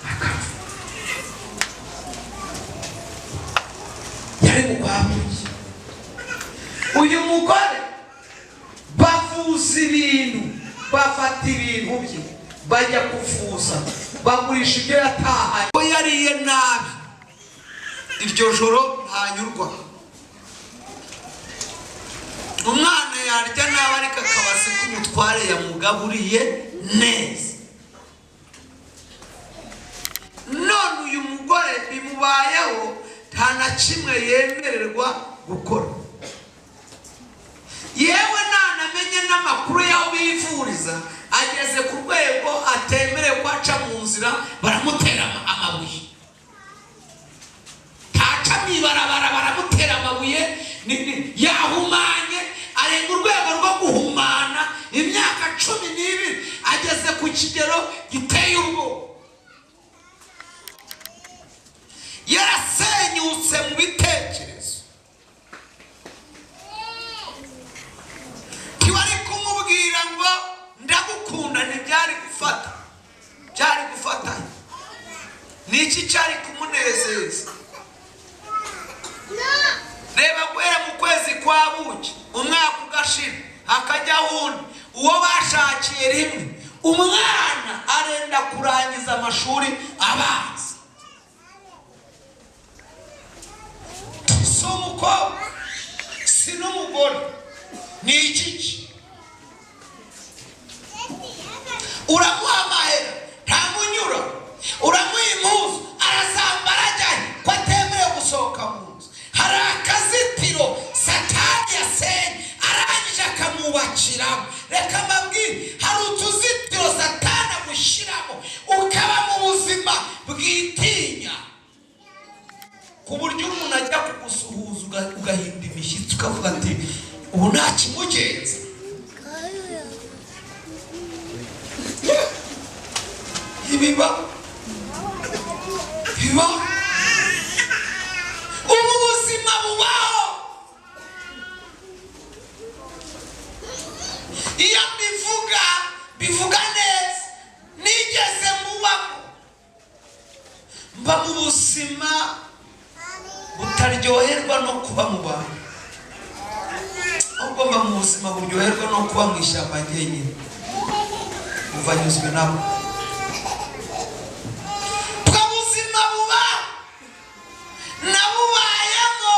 akavu. Yari mu kwabuki. Uyu mugore bavuza ibintu, bafata ibintu bye bajya kuvuza, bagurisha ibyo yatahanye. Ko yariye nabi iryo joro ntanyurwa. Umwana yarya nabi ariko akabasi k'umutware yamugaburiye neza. None uyu mugore bimubayeho nta na kimwe yemererwa gukora. Yewe nanamenye n'amakuru y'aho bivuriza ageze ku rwego atemerewe ko aca mu nzira baramutera amabuye. Taca mwibarabara baramutera amabuye yahumanye arenga urwego rwo guhumana. Imyaka 12 ageze ku kigero giteye ubwoba. Yarasenyutse mu bitekerezo. Kiwari kumubwira ngo ndagukunda ntibyari gufata. Byari gufata. Niki cyari kumunezeza? Reba guhera mu kwezi kwa buki umwaka ugashira akajya wundi uwo bashakiye rimwe umwana arenda kurangiza amashuri abanza. Si umukobwa si n'umugore ni iki? Uramuha amahera ntamunyura, uramuha impuzu arazambara ajyaye ko atemerewe gusohoka mu nzu. Hari akazitiro Satani yasenye arangije akamwubakiramo. Reka mbabwire, hari utuzitiro Satani agushyiramo ukaba mu buzima bwitinya ku buryo umuntu ajya kugusuhuza ugahinda imishyitsi ukavuga ati ubu nta kimugenza. Ibiba ubu buzima bubaho. Iyo bivuga neza nigeze mba mu buzima butaryoherwa no kuba mu bantu, ahubwo mba mu buzima buryoherwa no kuba mu ishyamba njyenyine uvanyuzwe nabo. Bwa buzima buba nabubayemo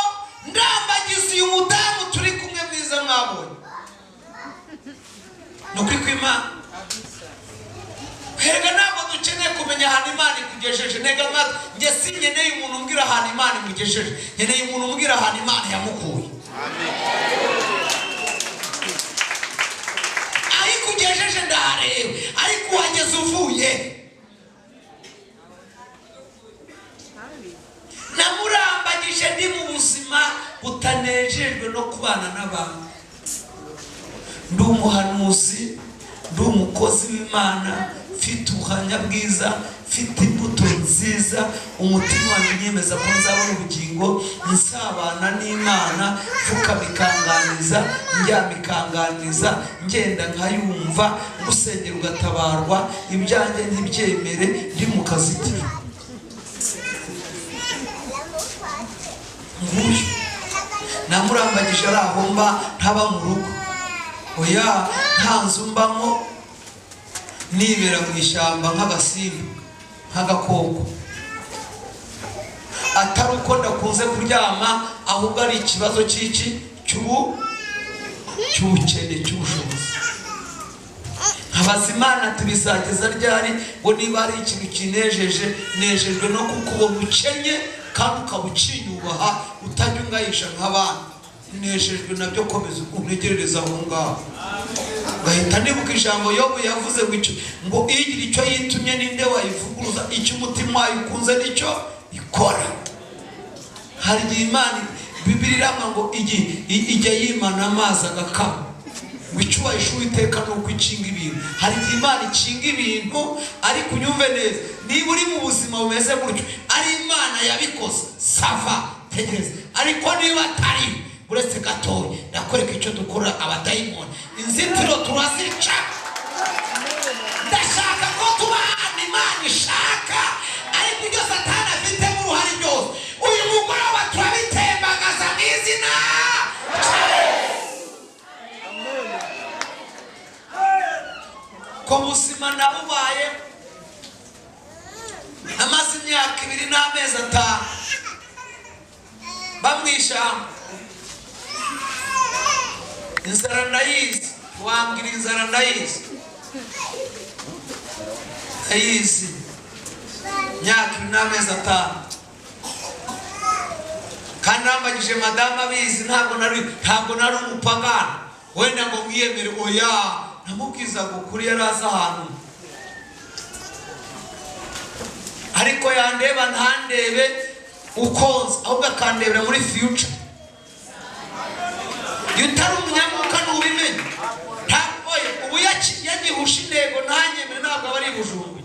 ndambagiza uyu mudamu turi kumwe mwiza mwabonye. Nukuri kw'Imana hega ntabwo dukeneye kumenya ahantu Imana ikugejeje. Ntega amatwi, njye sinkeneye umuntu umbwira ahantu Imana imugejeje, nkeneye umuntu umbwira ahantu Imana yamukuye. Aho ikugejeje ndahareba ariko uhageze uvuye. Namurambagije ndi mu buzima butanejejwe no kubana n'abantu. Ndi umuhanuzi, ndi umukozi w'Imana, mfite ubuhamya bwiza, mfite imbuto nziza, umutima wanjye unyemeza ko nzabona ubugingo, nsabana n'Imana, mfuka bikanganiza, njyama ikanganiza, ngenda nkayumva, gusengera ugatabarwa, ibyanjye ntibyemere, ndi mu kazitiro. Nguyu namurambagije ari aho mba ntaba mu rugo. Oya, nta nzu mbamo, nibera mu ishyamba nk'agasimba nk'agakoko. Atari uko ndakunze kuryama, ahubwo ari ikibazo cy'ubukene cy'ubushobozi. Nkabaza Imana ati bizageza ryari ngo niba ari ikintu kinejeje nejejwe no kukubona ukenye kandi ukaba ukinyubaha utajya ungayisha nk'abandi. Nejejwe nabyo komeza untegerereza aho ngaho. Gahita nibuka ijambo Yobu yavuze ngo igira icyo yitumye ninde wayivuguruza, icyo umutima wayikunze nicyo ikora. Hari igihe Imana Bibiliya irambwira ngo ijya yimana amazi agakama, ngo icyo wahishe Uwiteka ni uko ikinga ibintu. Hari igihe Imana ikinga ibintu ariko unyumve neza, niba uri mu buzima bumeze gutyo ari Imana yabikoze sava tegereza. Ariko niba atari uretse gatoya ndakwereka icyo dukora abadayimoni. Inzitiro turazica. Ndashaka ko tuba ahantu Imana ishaka, ariko ibyo Satani afitemo uruhare byose uyu mugoroba turabitembagaza mu izina. Ko buzima nabubaye amaze imyaka 2 n'amezi 5 bamwishyamba. inzara ndayizi wambwira inzara ndayizi myaka 5 kandi nambagije madama abizi ntabwo nari umupagana wenda ngo mwiyemere oya namubwiza gukuri yaraza ahantu ariko yandeba ntandebe ukonza ahubwo akandebera muri future yutari umunyamuka n'ubimenye ntabwo ubu yagihusha intego ntanyemere ntabwo aba ari bujumbu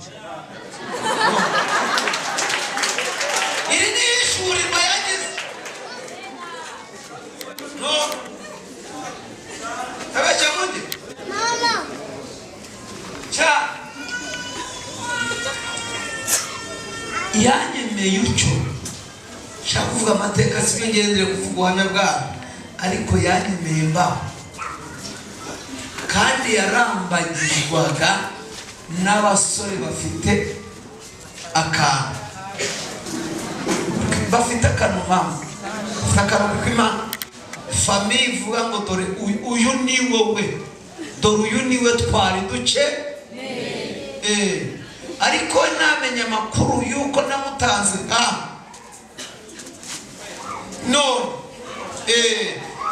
iri ni ishuri yagize no abacha mundi mama cha yanyemeye ucyo shaka kuvuga amateka singendere kuvuga ubuhamya bwawe ariko yanyemeye mbaho kandi yarambagirwaga n'abasore bafite akantu mama akantu kw'Imana famille ivuga ngo dore uyu ni wowe dore uyu niwe twari duce ariko namenye amakuru yuko namutanze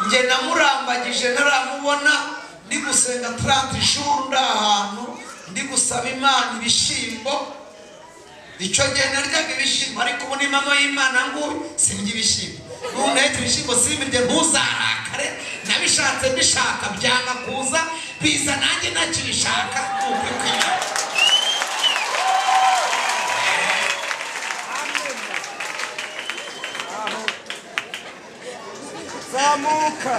nge namurambagije naramubona ndi gusenga 30 jours ndahantu ndi gusaba Imana ibishimbo icyo gihe naryaga ibishimbo ariko ubu ni mama y'Imana ngo sinjye ibishimbo nunahita ibishimbo simbirye ntuzarakare nabishatse mbishaka byanga kuza biza nanjye nakibishaka ukwikwira zamuka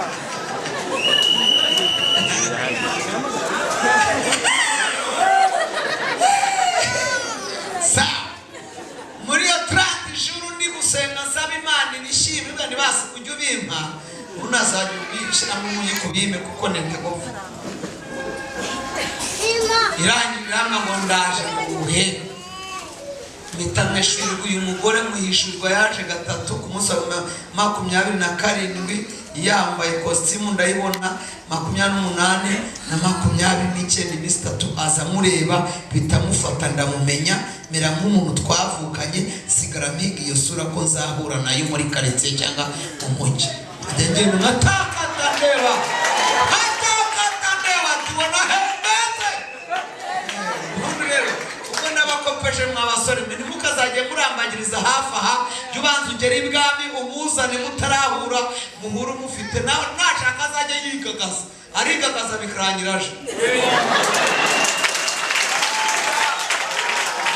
muri yo 30 jours ndi gusenga nsaba Imana ibishimwe kandi basi kujya ubimpa unazajya ubishira mu muyiko bime kuko netego irangirira ngo ndaje muhe mitameshuri uyu mugore muhishurwa yaje gatatu ku munsi wa 27 yambaye costume ndayibona 28 na 29 iminsi 3 aza mureba bitamufata ndamumenya mera nk'umuntu twavukanye sigara miga iyo sura ko nzahura nayo muri quartier cyangwa umujyi agenge nataka ndeba tubona hembete ubwo nabakopeshe mwabasore mwe nimukazajye murambagiriza hafi aha jubanza ugera ibwami umuzane mutarahura muhuru mufite nawe nashaka azajye yigagaza arigagaza bikarangiraje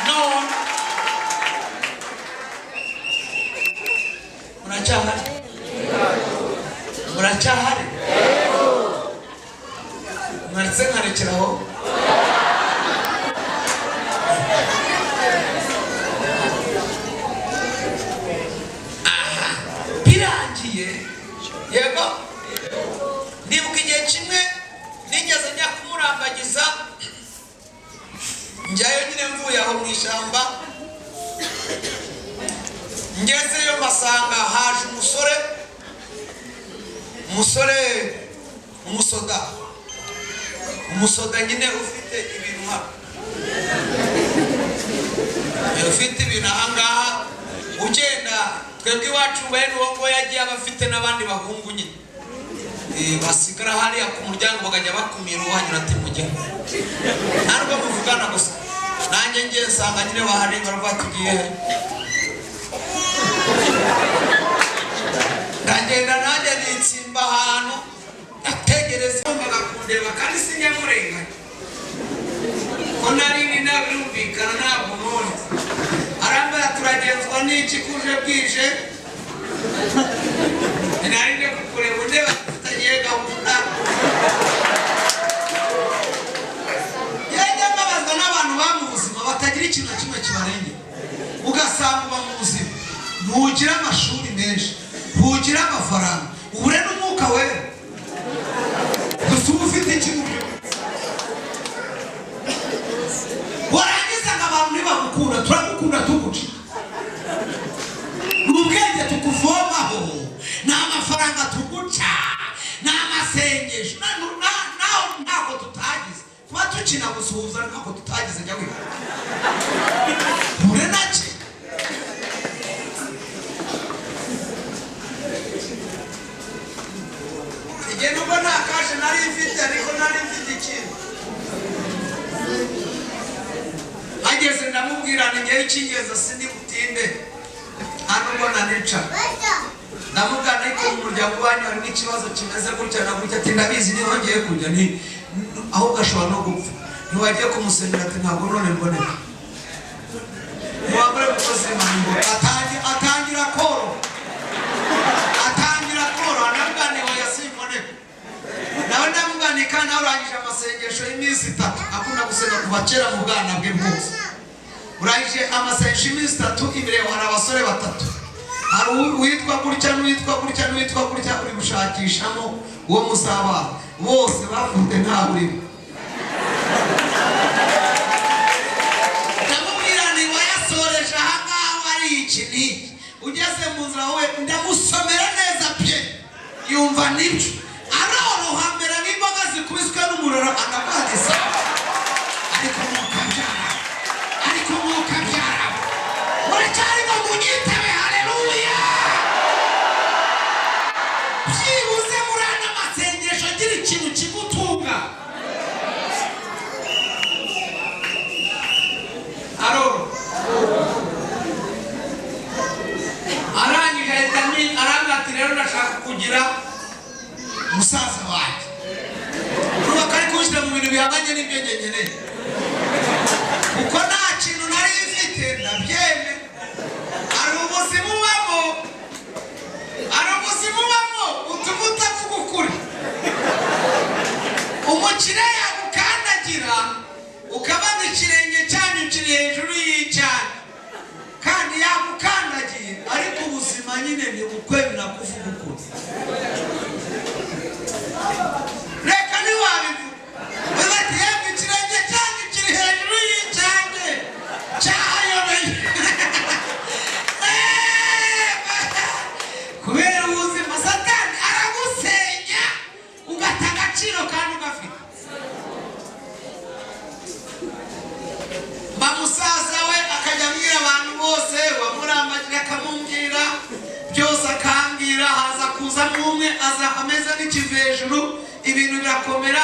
no muracyahari mwaritse nkarekeraho birangiye yego ndibuka igihe kimwe nigeze njya kumurambagiza njyayo nyine mvuye aho mu ishyamba ngezeyo masanga haje umusoda nyine ufite ibintu hano ufite ibintu ahangaha ugenda twebwe iwacu bene uwo ngo yagiye abafite n'abandi bahungu nyine basigara hariya ku muryango bakajya bakumira uhanyura ati mujya ntabwo muvugana gusa nanjye ngiye nsanga nyine bahari baravuga tugiye ndagenda nanjye nitsimba ahantu ategereza bagakundeba kandi sinyamurenga ko nari ninabirumvikana ntabwo none arambara turagenzwa n'iki kuje bwije nari ne kukureba undeba tutagiye gahunda yajya mbabazwa n'abantu bamuzima batagira ikintu kimwe kibarenge ugasanga uba mu buzima ntugira amashuri menshi ntugira amafaranga ubure n'umwuka wera gusa uba ufite ikintu warangiza ngo abantu ntibagukunda turagukunda tuguca ni ubwenge tukuvomaho ni amafaranga tuguca ni amasengesho ukina gusuhuza ntabwo tutagize jya wiga hure naki igihe nubwo nta kashe nari mfite ariko nari mfite ikintu ageze ndamubwira n'igihe cy'ingeza sindi butinde hano mbona nica ndamugana ariko mu muryango wanyu hari n'ikibazo kimeze gutya na gutya ati ndabizi niho ngiye kujya aho gashobora no gupfa ntiwagiye kumusengera ati ntabwo none mboneka muwambure gukoza imana ngo atangira koro anamuganiwe yasimboneka nawe ndamuganika nawe urangije amasengesho y'iminsi 3 akunda gusenga kuva kera mu bwana bwe bwose urangije amasengesho y'iminsi 3 imbere hari abasore 3 hari uwitwa gutya n'uwitwa gutya n'uwitwa gutya uri gushakishamo uwo musabana bose bafunze nta uri ndamubwira ni wayasoreje ahangaho ari iki n'iki ugeze mu nzira wowe ndamusomera neza pye yumva nibyo aroroha mbere n'imboga zikubiswe n'umuriro anabadisa ariko mukabyara muracyari ngo munyitabe haleluya byibuze murana amasengesho agira ikintu kigutunga arangije arangati rero ndashaka kugira musaza wanjye kuba kari kunshyira mu bintu bihanganye n'ibyo ngengeneye kuko nta kintu nari mfite ndabyeme hari ubuzima ubamo utuma utavuga ukuri umukire yagukandagira ukabona ikirenge cyanyu kiri hejuru y'icyanyu kandi yagukandagiye ariko ubuzima nyine ni ukwemera kuvuga ukuri reka ntiwabivuga bati yemwe ikirenge cyanyu kiri hejuru y'icyanyu cyahayobeye kubera ubuzima satani aragusenya ugata agaciro kandi ugafite bamusaza we akajya abwira abantu bose wamurambagira akamubwira byose akambwira haza kuzamo umwe aza ameze n'ikivi hejuru ibintu birakomera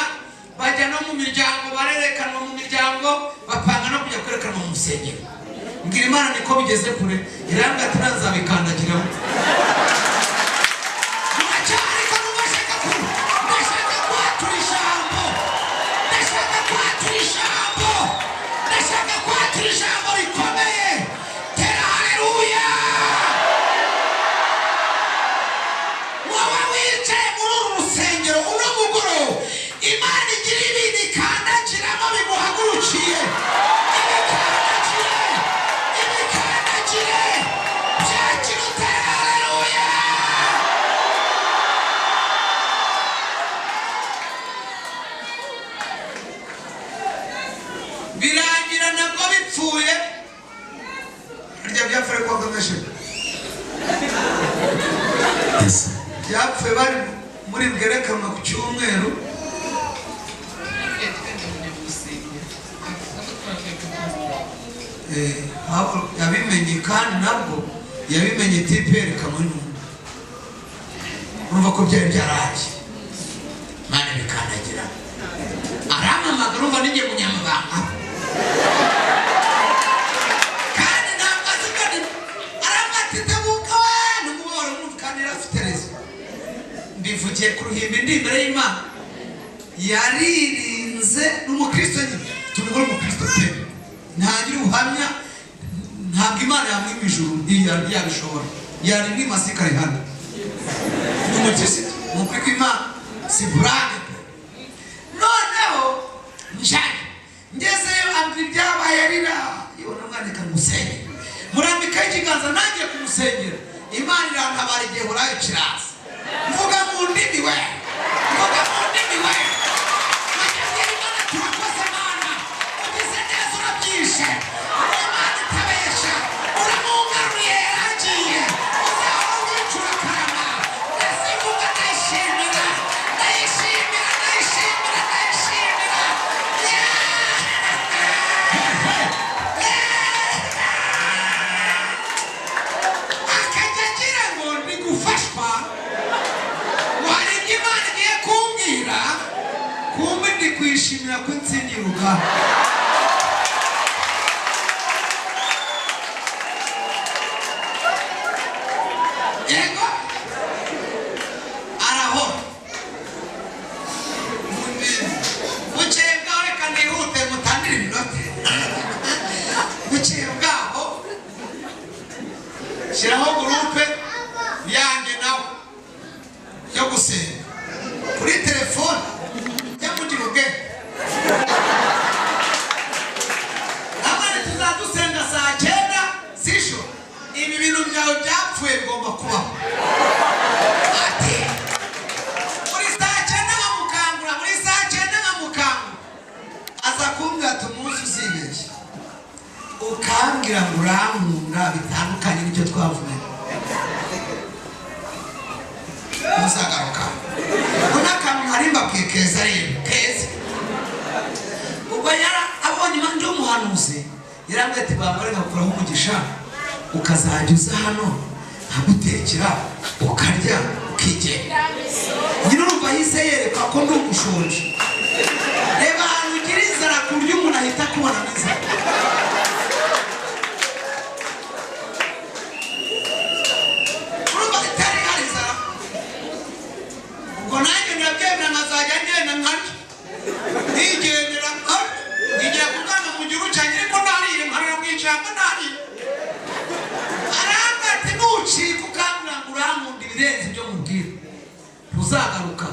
bajya no mu miryango barerekanwa mu miryango bapanga no kujya kwerekanwa mu rusengero mbwira Imana niko bigeze kure irambwa ati nzabikandagiramo ijambo rikomeye tera haleluya wowe wicaye muri uru rusengero uno mugoroba Imana igira ibintu ikandagiramo bimuhagurukiye ibikandagire byakira utera haleluya birangira nabwo bipfuye harya byapfuye kwa Kagame byapfuye bari muri bwerekanwa ku cyumweru yabimenye kandi nabwo yabimenye tiperi kamuntu urumva ko byari byaraje Imana bikandagira aramamaga urumva ninjye munyamabanga kandi ntabwo azigani aramatitebuka wanu mubora umukanira afite rezo mbivugiye ku ruhimbi ndi imbere y'Imana yaririnze n'umukristo nyine tumugore umukristo pe ntagira ubuhamya ntabwo Imana yamwima ijuru ntiyabishobora yari mwimasikare hano n'umukristo mukuri kw'Imana si burage noneho njani ngezeyo ambira ibyabaye arira yibona umwana musenye murambika ikiganza nanjye kumusengera Imana irantabara igihe burayo kiraza mvuga mu ndimi we Imana turakoze Imana ugize neza urabyishe Imana itabesha uramungaruye yaragiye uzahora ubicura karama ndasivuga ndayishimira kwishimira ko intsindiye urugamba. Yego arahora bukeye bwaho reka nihute mutangire iminota. Bukeye bwaho shyiraho gurupe yanjye nawe yo gusenga kuri telefone yamugira ubwenge. Abana tuzadusenga saa 9 z'ijoro. Ibi bintu byawe byapfuye bigomba kubaho. Ati muri saa 9 nkamukangura, muri saa 9 nkamukangura. Aza kumbwira ati umunsi uzibeshye ukambwira ngo urankunda bitandukanye n'icyo twavuye. Muzagaruka unakantu harimba keza rero keza. Ubwo yara abonye manje umuhanuzi yarambye ati bambare ngakuraho umugisha ukazajya uza hano nkagutekera ukarya ukigenda. Nyine urumva yise yereka ko ndi umushonje. Reba ahantu ugira inzara ku buryo umuntu ahita kubona neza. Urumva itari hari inzara. Ubwo nanjye ndabyemera nkazajya ngenda nkarya nigendera ngiye kugana mu gihugu cyanjye ariko nariye nkarira mu ijambo nariye. Aranga ati nucika ukambwira ngo urankunda ibirenze ibyo mubwira ntuzagaruka.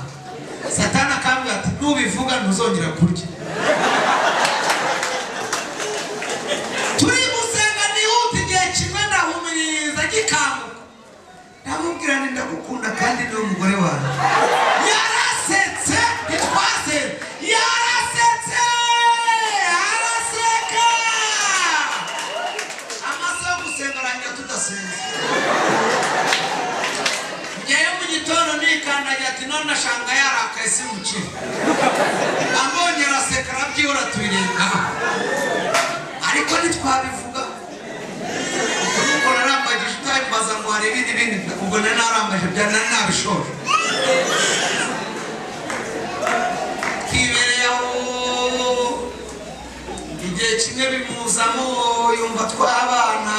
Satani akambwira ati nubivuga ntuzongera kurya. Turi gusenga nihuta igihe kimwe ndahumiriza gikanguka ndamubwira nti ndagukunda kandi niwe umugore wawe. Yarasetse ntitwase yarasetse araseka. Amasaha yo gusenga arangira tudasenze. Njyewe mu gitondo nikandagira ati none ashanga yarakaye simukire. Ambonye araseka arabyihora tubirengaho. Ariko ntitwabivuga. Ubwo narambagije utabimbaza ngo hari ibindi ubwo narambaje bya nabishoje. Kibereyeho igihe kimwe bimuzamo yumva twabana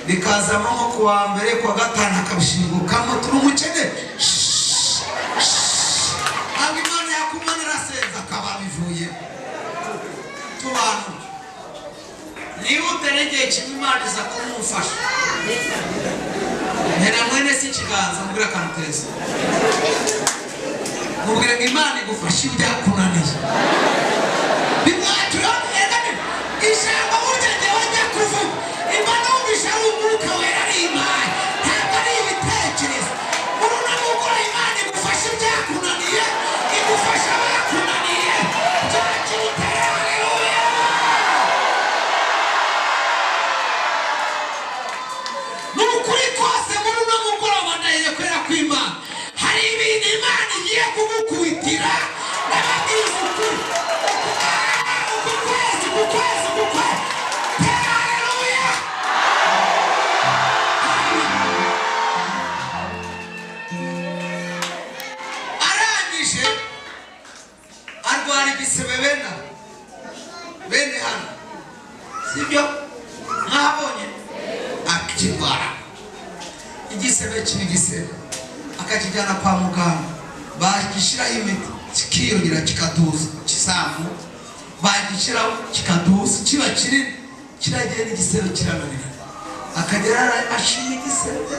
bikazamo nko kuwa mbere kuwa gatanu akabishingukamo turi umukene. Ntabwo Imana yakumanira senza akaba bivuye tubana. Niba uteregeye kimwe Imana iza kumufasha. Hera mwene si ikiganza mubwira akantu keza. Mubwira ngo Imana igufashe ibyakunaniye. Bimwatura egane ijambo burya njyewe njya kuvuga. Imana wumvisha ari umwuka wera ari Imana ntabwo ari ibitekerezo. Uruna mugura Imana igufashe ibyakunaniye igufasha abakunaniye. Byakiritere haleluya. Nukuri kose muri uno mugoroba ndahiye kwera kw'Imana hari ibintu Imana igiye kugukubitira. Ndababwiriza ukuri uku kwezi haleluya. Arangije arwara igisebe bene hano sibyo mwabonye akirwara igisebe cy'igisebe akakijyana kwa muganga bagishyiraho imiti kikiyongera kikaduza kisambu bagishyiraho kikaduza kiba kinini kiragenda igisebe kirananira akagera ashima igisebe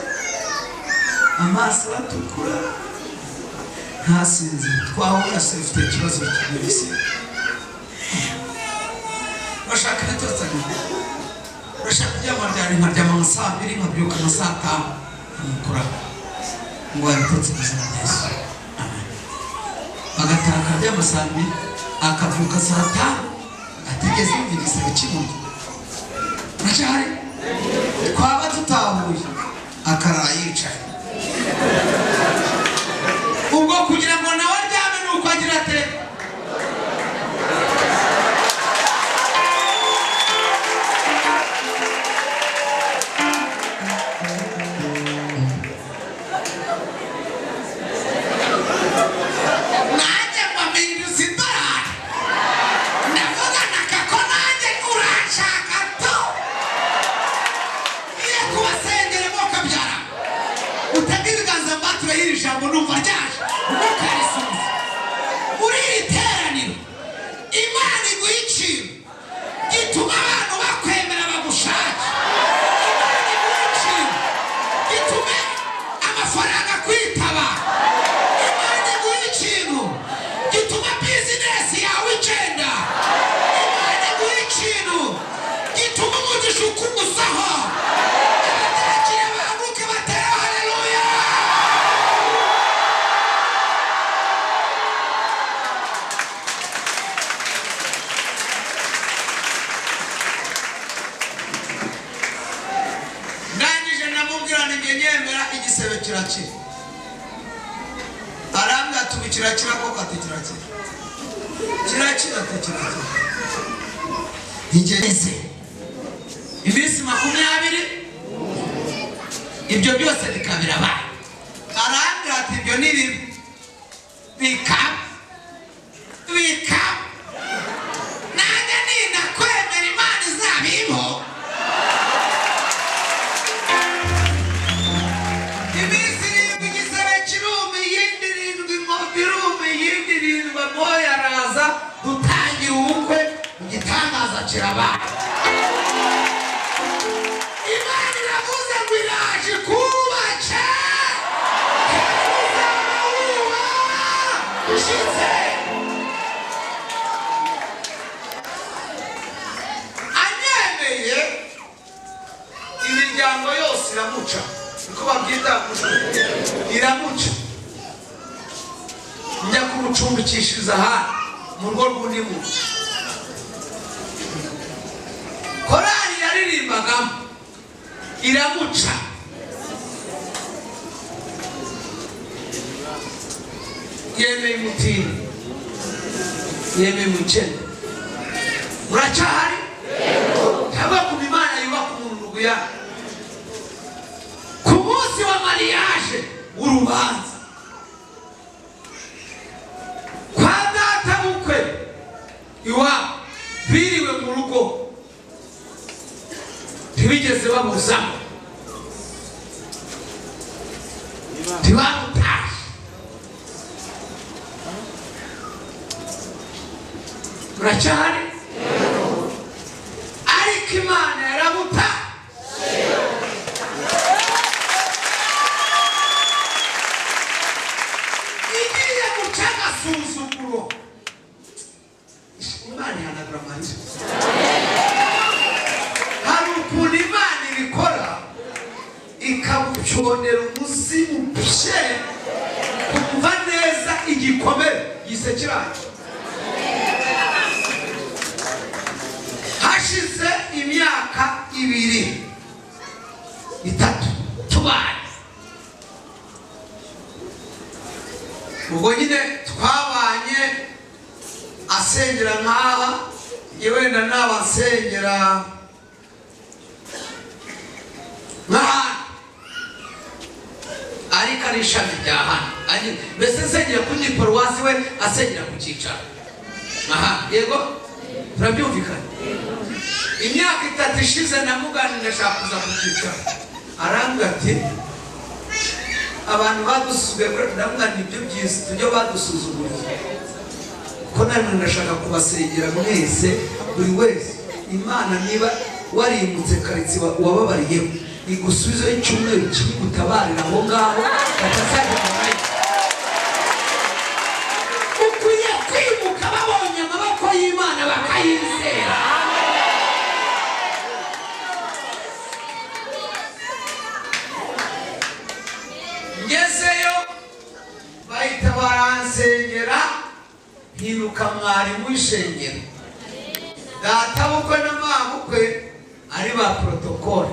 amaso atukura ntasinzi twahura se ufite ikibazo cy'igisebe. Bashaka natozanye bashaka kuryama nkaryama saa 2 nkabyuka saa 5 mukura ngo yatotse ubuzima bwiza. Amen. Agataka akaryama saa 2 akabyuka saa 5 atigeze yumva igisebe kimurya. Nacahari twaba tutahuye akara yicaye. Ubwo kugira ngo nawe aryame nuko agira ate najya mbamenya igisebe kirakira arambwa tubikirakira ko katikirakira kirakira kirakira igeze iminsi 20 ibyo byose bikabira ba arambwa ati ibyo ni bibi bika nanga nina kwemera imana izabimo iminsi irindwi igisebe kiruma iyindi irindwi inkovu iruma iyindi irindwi amoya araza dutangira ubukwe igitangaza kirabaye imana iravuze ngo iraje kubaca uzaba wuba ushitse anyemeye imiryango yose iramuca niko babyita iramuca njya kumucumbikishiriza hano mu rugo rw'undi muntu korali yaririmbagamo iramuca yemeye umutini yemeye umukene muracyahari cyangwa ku imana yubaka umuntu guya ku munsi wa mariage w'urubanza kwa data bukwe iwabo biriwe mu rugo ntibigeze babuzamo ntibamutaje muracyahari ariko imana yaramuta igiye guca agasuzuguro imana ihanagura amarira hari ukuntu imana ibikora ikabuconera umuzimu pishe kumva neza igikomere gisekiranye hashize imyaka 2-3 tubanye ubwo nyine twabanye asengera nkaha wenda n'abasengera nk'ahantu ariko ari ishami rya hano mbese nsengera ku giparuwasi we asengera ku cyicaro aha yego turabyumvikana imyaka 3 ishize namugani ndashaka kuza ku cyicaro arambwira ati abantu badusuzuguye ndamugani ibyo byiza tujye badusuzuguriye ko namwe ndashaka kubasengera mwese buri wese imana niba warimbutse karitsi wababariyeho igusubizo y'icyumweru kimwe gutabarira aho ngaho batasagirayo ukwiye kwimuka babonye amaboko y'imana bakayizera ngezeyo bahita baransengera hiruka mwarimu w'ishengero data bukwe na mabukwe ari ba protokole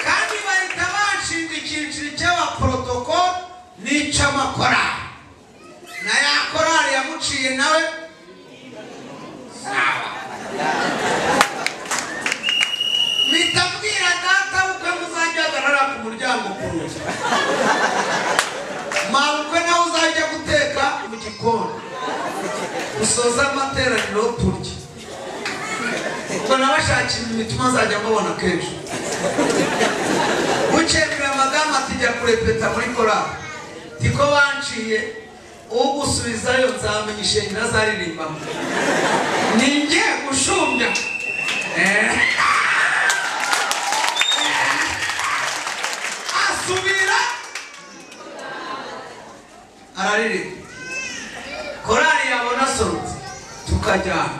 kandi bahita banshinga icyiciro cy'aba protokole n'ic'amakorali na ya korali yamuciye nawe sawa mitabwira data bukwe muzajya agarara ku muryango kuruza mabukwe nawe uzajya guteka mu gikoni usoza amateraniro turya ubwo nabashakira imituma nzajya mubona kenshi bukemura amagambo ati jya kurepeta muri korali tiko banciye ugusubizayo nzamenya ishengero azaririmbamo ninjye gushumbya asubira araririmba korali yabona asorotse tukajyana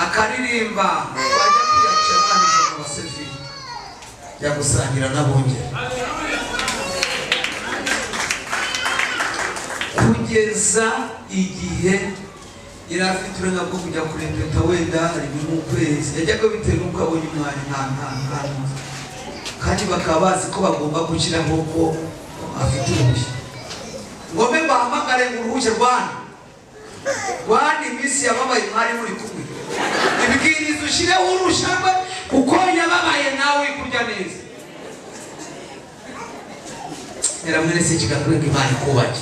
akaririmba twajya kwiyakira kwandika mu basevili jya gusangira n'abongera kugeza igihe irafite uburenganzira bwo kujya kurepeta wenda rimwe mu kwezi yajyaga bitewe n'uko abonye umwanya nta kandi bakaba bazi ko bagomba gushyiraho ko afite uruhushya ngombe bahamagare ngo uruhushya rwanda iminsi yababaye mwari muri kumwe ibwiriza ushyireho uruhushya rwe kuko yababaye nawe kurya neza era mwene se kigakwiye ngo Imana ikubake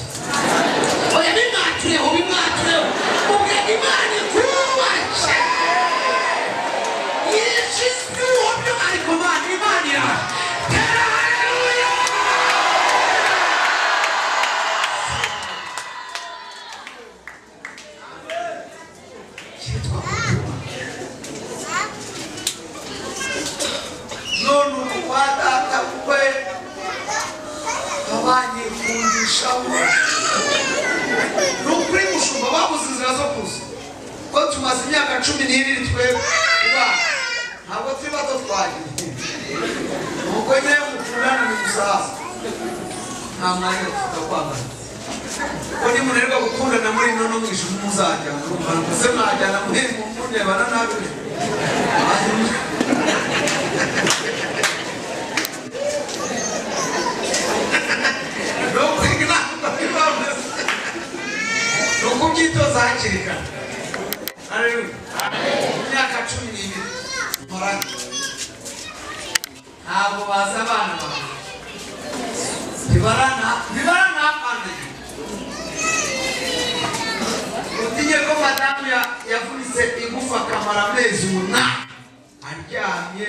oya bimwatureho ubwe Imana ikubake yishizwe uwabyo ariko Imana iraje tera haleluya kitwa kutuba none ukwataka kwe abanyikundisha nukuri mushumba babuze inzira zo kuza ko tumaze imyaka 12 twebwe ntabwo turi bato twagiye nuko nyine mukundana ni musaza nta mwanya tukakwangana ko nimunanirwa gukundana muri nono mwishyura muzajyana urumva muze mwajyana murebana nabi kubyitoza hakiri kare haleluya imyaka 12 morani ntabwo baza abana bawe bibarana apana utinye ko madamu yavunitse igufa akamara amezi 8 aryamye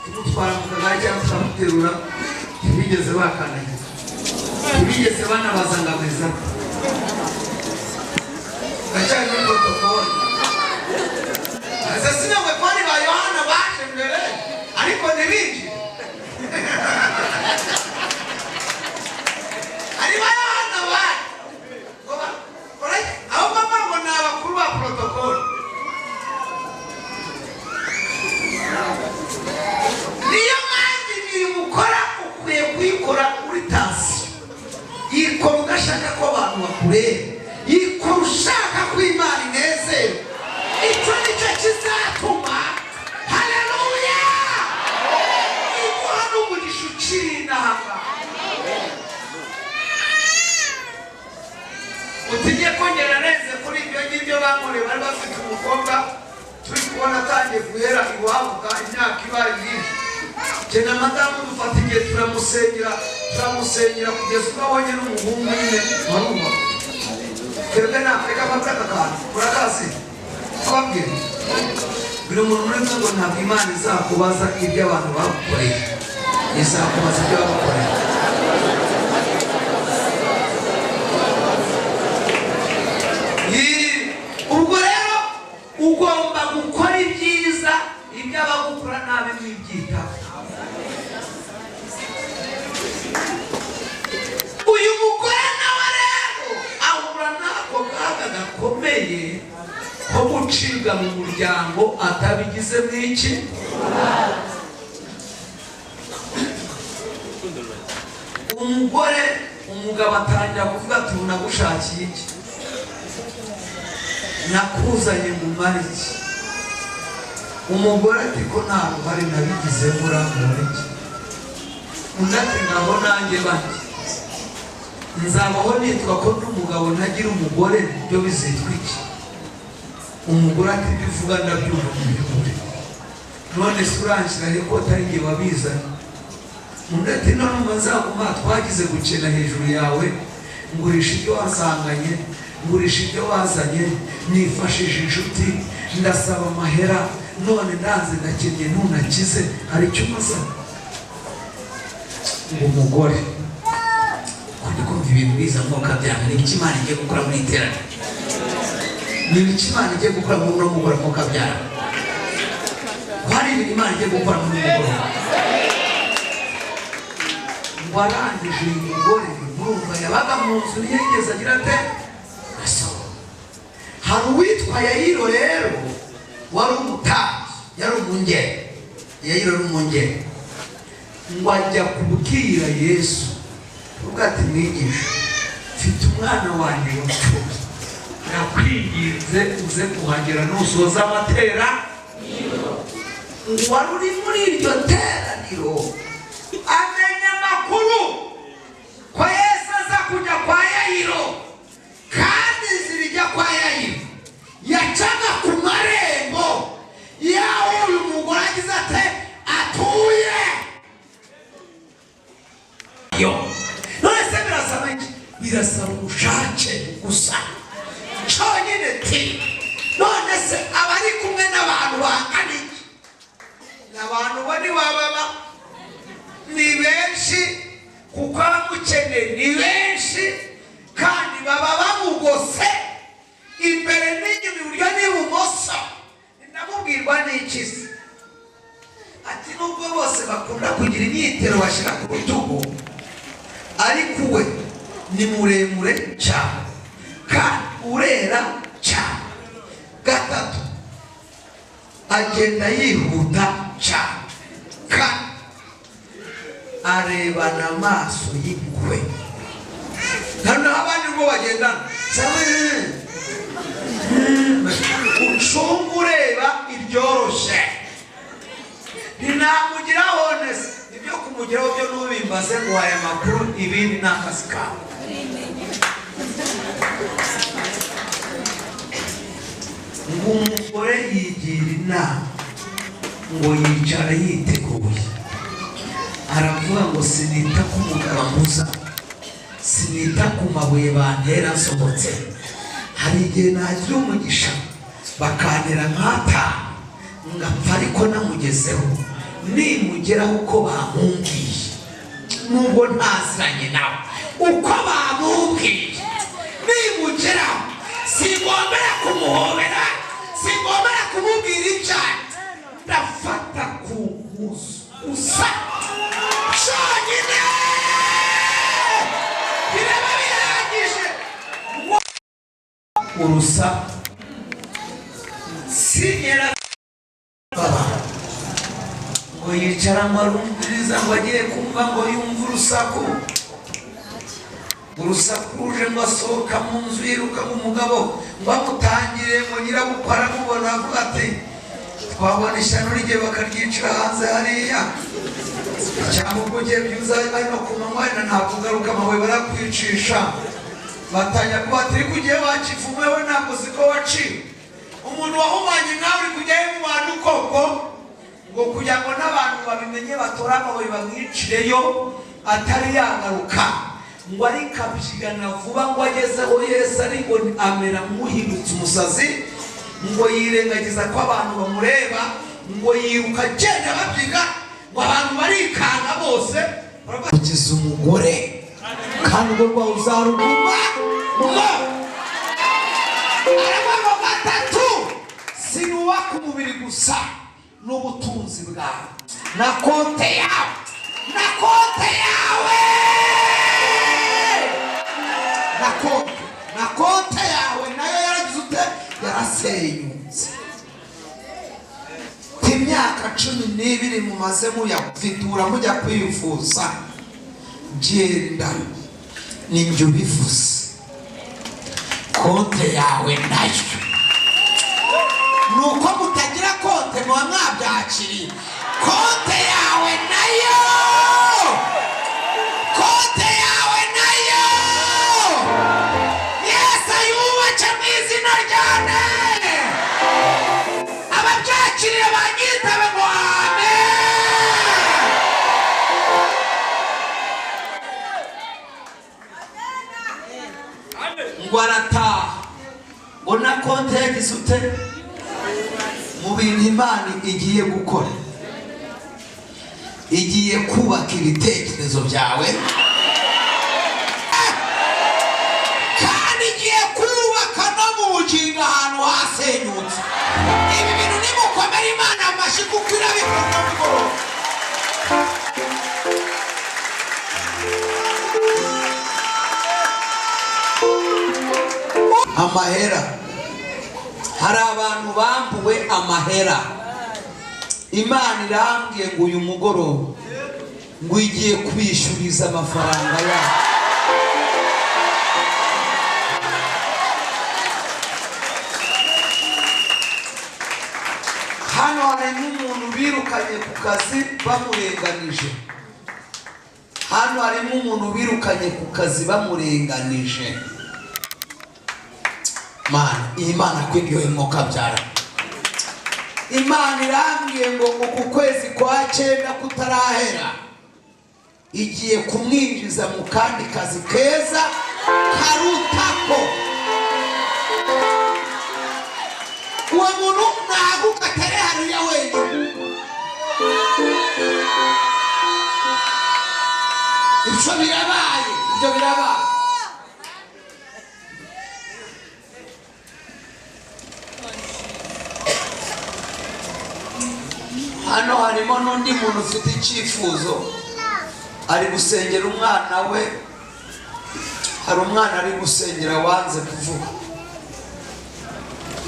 tumutwara mu kagari cyangwa tukamuterura ntibigeze bakanagira ntibigeze banabaza ngo ameza Achana ni protokoli. Sasa sina weponi wa Yohana baje mbele. Aliko ni wingi. Aliwa Yohana waje. Kwa au mama mbona wakuru wa protokoli. Niyo mandi ni mukora ukwiye kuyikora kuri tasi. Yikora ugashaka ko abantu bakureba. Ushaka ko Imana inezerwa icyo nicyo kizatuma haleluya iguha n'umugisha ukinanga utinye kongera neze kuri ibyo ngibyo bamure bari bafite umukobwa turi kubona atangiye guhera iwabo imyaka ibaye myinshi cyane madamu dufata igihe turamusengera kugeza ubwo abonye n'umuhungu nyine warumva Kaya na Afrika bakataka kurakazi kwabwira bino muntu neza ngo ntabwo Imana izakubaza ibyo abantu bakoreye izakubaza ibyo bakoreye ubwo rero ugomba gukora ibyiza ibyo abagukora nabi mwibyita uyu mugore nawe rero ahura nako kaga gakomeye ko gucibwa mu muryango atabigize mwiki umugabo atangira kuvuga ati nagushakiye iki nakuzanye mu mariki umugore ati ko nta ruhare nabigize muri iki undi ati ngabo nanjye bati nzabaho nitwa ko n'umugabo ntagira umugore byo bizitwa iki umugore ati bivuga ndabyumva mu by'ukuri none se uranshira he ko atari njye wabizanye undi ati none nzaguma twagize gukena hejuru yawe ngurisha ibyo wasanganye ngurisha ibyo wazanye nifashije inshuti ndasaba amahera none ndanze ndakennye ntunakize hari icyo umaze umugore kuri kumva ibintu biza ngo kabyanga ni iki Imana igiye gukora muri iterane ni iki Imana igiye gukora muri uno mugore ngo kabyara hari ibintu Imana igiye gukora muri uno mugore warangije uyu mugore murumva yabaga mu nzu ntiyigeze agira ate hari uwitwa Yayiro rero wari umutambyi yari umwungeri Yayiro ari umwungeri ngo ajya kubwira Yesu uvuga ati mwigisha mfite umwana wanjye wapfuye nakwinginze uze kuhagera nusoza amatera wari uri muri iryo teraniro amenya amakuru ko Yesu aza kujya kwa Yayiro kandi zirijya kwa Yayiro yacaga ku marembo yaho uyu mugore agize ate atuye yo none se birasaba iki birasaba ubushake gusa cyonyine ti none se abari kumwe n'abantu bangana iki n'abantu bari bababa ni benshi kuko abamukeneye ni benshi kandi baba bamugose imbere n'inyuma iburyo n'ibumoso ndamubwirwa n'ikizi ati nubwo bose bakunda kugira imyitero bashyira ku rutugu ariko we ni muremure cyane kandi urera cyane gatatu agenda yihuta cyane kandi arebana amaso y'ingwe noneho abandi ngo bagendana ucunga ureba iryoroshye ntinamugira honese ibyo kumugiraho byo n'ubimbaze ngo aya makuru ibindi ni akazi kawe ngo umugore yigira inama ngo yicara yiteguye aravuga ngo sinita ku mugabo mpuza sinita ku mabuye bantera nsohotse hari igihe nagira umugisha bakantera nk'atanu ngapfa ariko namugezeho nimugeraho uko bamumbwiye nubwo ntaziranye nawe uko bamumbwiye nimugeraho singombera kumuhobera singombera kumubwira icyayi ndafata ku gusa cyonyine biraba bihagije urusa sinyera baba ngo yicara ngo arumviriza ngo agiye kumva ngo yumve urusaku ruje ngo asohoka mu nzu yiruka mu mugabo ngo amutangire ngo nyirabukwe aramubona avuga ati twabona ishyano rye bakaryicira hanze hariya cyangwa ubwo ugiye byuza arimo ku manywa wenda ntabwo ugaruka amabuye barakwicisha batanya kuba ati ariko ugiye wakivume we ntabwo siko waciwe umuntu wahumanye nkawe uri kujyayo mu bantu koko ngo kugira ngo n'abantu babimenye batora amabuye bamwicireyo atari yagaruka ngo arikabyigana vuba ngo agezeho Yesu ariko amera nk'uhindutse umusazi ngo yirengagiza ko abantu bamureba ngo yiruka agenda babyiga ngo abantu barikanga bose barabagize umugore kandi urwo rwawe uzaruguma aravuga gatatu sinuwaka umubiri gusa n'ubutunzi bwawe na konte yawe na konte yawe nayo yaragize ute yarasenyutse imyaka 12 mumaze muyavitura mujya kwifuza genda ninjye ubivuze konte yawe nayo nuko mutagira konte muba mwabyakiriye konte yawe nayo Yesu ayubaca mu izina ryane ababyakiriye banyitabe ngo amen ngo arataha ngo na konte yagize ute mu bintu Imana igiye gukora igiye kubaka ibitekerezo byawe kandi igiye kubaka no mu bugingo ahantu hasenyutse ibi bintu nimukomere Imana amashyi kuko irabikora bigoro amahera hari abantu bambuwe amahera Imana irambwiye ngo uyu mugoroba ngo igiye kubishyuriza amafaranga yabo birukanye ku kazi bamurenganije. Hano harimo umuntu birukanye ku kazi bamurenganije. Mana, Imana kwingiwe mwuka byara. Imana irambwiye ngo uku kwezi kwa 9 kutarahera igiye kumwinjiza mu kandi kazi keza karutako. Uwo muntu naguka tere hariya wenyine. Ibyo birabaye. Hano harimo n'undi muntu ufite icyifuzo ari gusengera umwana we. Hari umwana ari gusengera wanze kuvuga.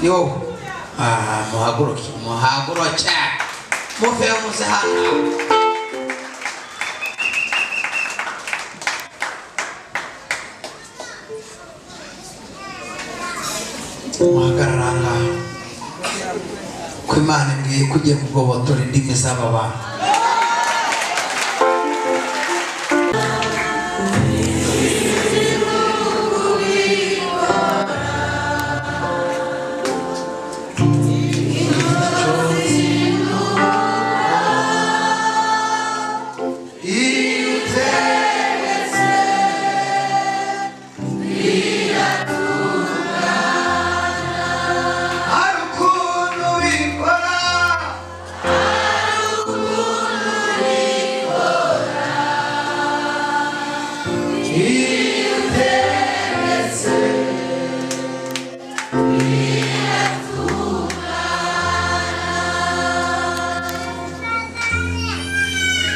Ni wowe? Muhaguruke. Muve muze hano. Muhagarara ngaho. Ko Imana ngiye kugiye kugobotora indimi z'aba bantu.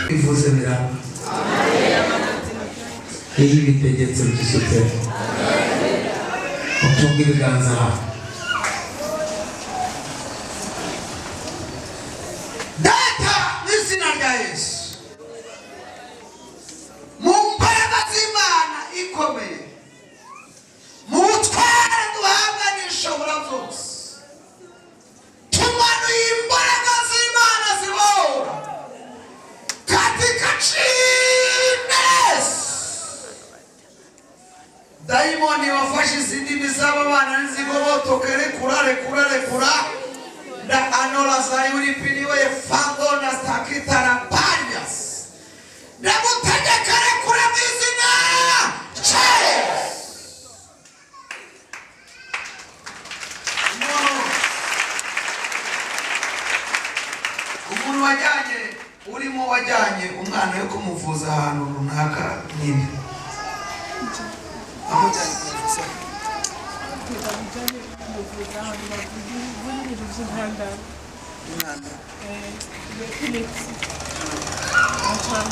Bivuze biraba. Iyi bitegetse byisutse. Utunga ibiganza hafi. Data n'izina rya Yesu. Mu mbaraga z'Imana ikomeye. Mu butware duhabwa n'ishobora byose. Tumanuye imbaraga z'Imana zibora. Katika chines daimoni wafashe izindimi z'aba bana nzigobotokere kura nda anola zayuri piniwe fangona stakitara panyas ndamutegekere kure mwizina Cheers. Umuntu urimo wajyanye umwana yo kumuvuza ahantu runaka nyine. Amujyanye kumuvuza.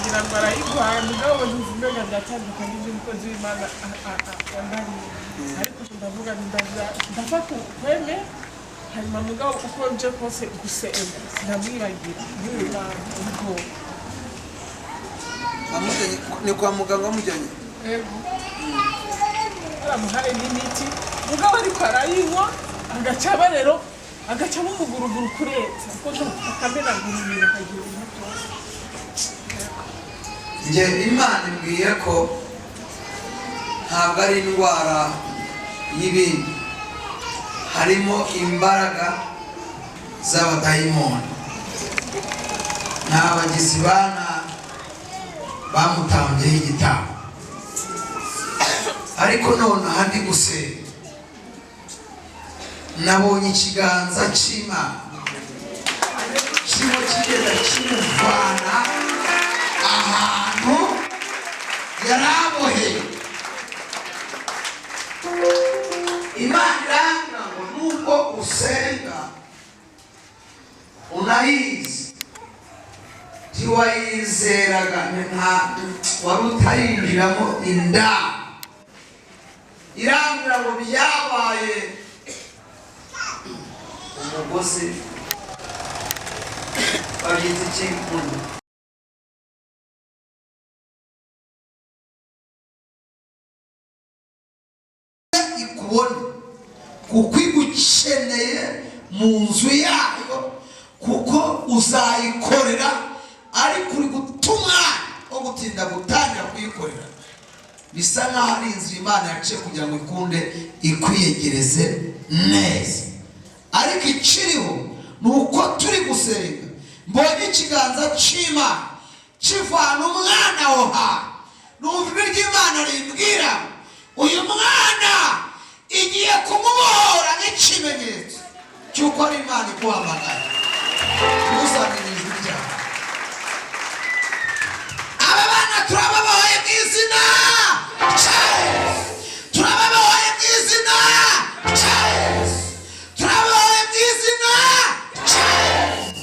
Ngira ngo arayirwaye mugabo ntizimenga byatandukanye n'umukozi w'Imana wambariye. Ariko ndavuga ndafata ukweme hanyuma mugabo uko nje kose gusenga sinamwibagira niba ubwo amujyanye ni kwa muganga amujyanye. Yego. Aramuhaye n'imiti mugabo ariko arayinywa agacaba rero agacamo umuguruguru kuretse kuko akamena ngurumira kagira umuto. Nje Imana imbwiye ko ntabwo ari indwara y'ibindi, harimo imbaraga z'abadayimoni. N'abagizi bana bamutambyeho igitambo, ariko none ahandi gusenga nabonye ikiganza cy'Imana kirimo kigenda kimuvana ahantu yaraboheye. Imana irambwira ngo nubwo usenga unayizi ntiwayizeraga, wari utayinjiramo inda. Irambwira ngo byabaye umugozi babyita ikintu ikubona kuko igukeneye mu nzu yayo kuko uzayikorera ariko uri gutumwa wo gutinda gutangira kuyikorera. Bisa nkaho ari inzu Imana yaciye kugira ngo ikunde ikwiyegereze neza. Ariko ikiriho ni uko turi gusenga, mbonye ikiganza cy'Imana kivana umwana aho hantu. Numva ijwi ry'Imana rimbwira uyu mwana igiye kumubohora nk'ikimenyetso cy'uko ari Imana ikuhamagara. Ntuzamire ijwi ryawe. Aba bana turababohoye mu izina rya Yesu. Turababohoye mu izina rya Yesu. Turababohoye mu izina rya Yesu.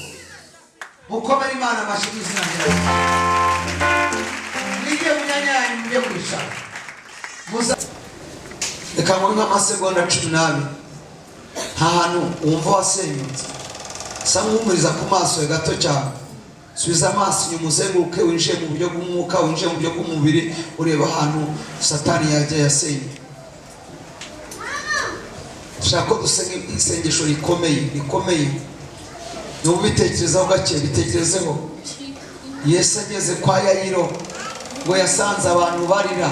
Mukomere Imana amashyi mu izina rya Yesu. Nigiye munyanyanyi mujye kwicara. Reka ngo nk'amasegonda 12 nta hantu wumva wasenyutse. Sa nk'umuriza ku maso gato cyane. Subiza amaso inyuma uzenguruke, winjiye mu buryo bw'umwuka, winjiye mu buryo bw'umubiri, ureba ahantu Satani yajya yasenye. Shaka dusenge isengesho rikomeye. Nubu bitekerezaho gake, bitekerezeho. Yesu ageze kwa Yayiro ngo yasanze abantu barira,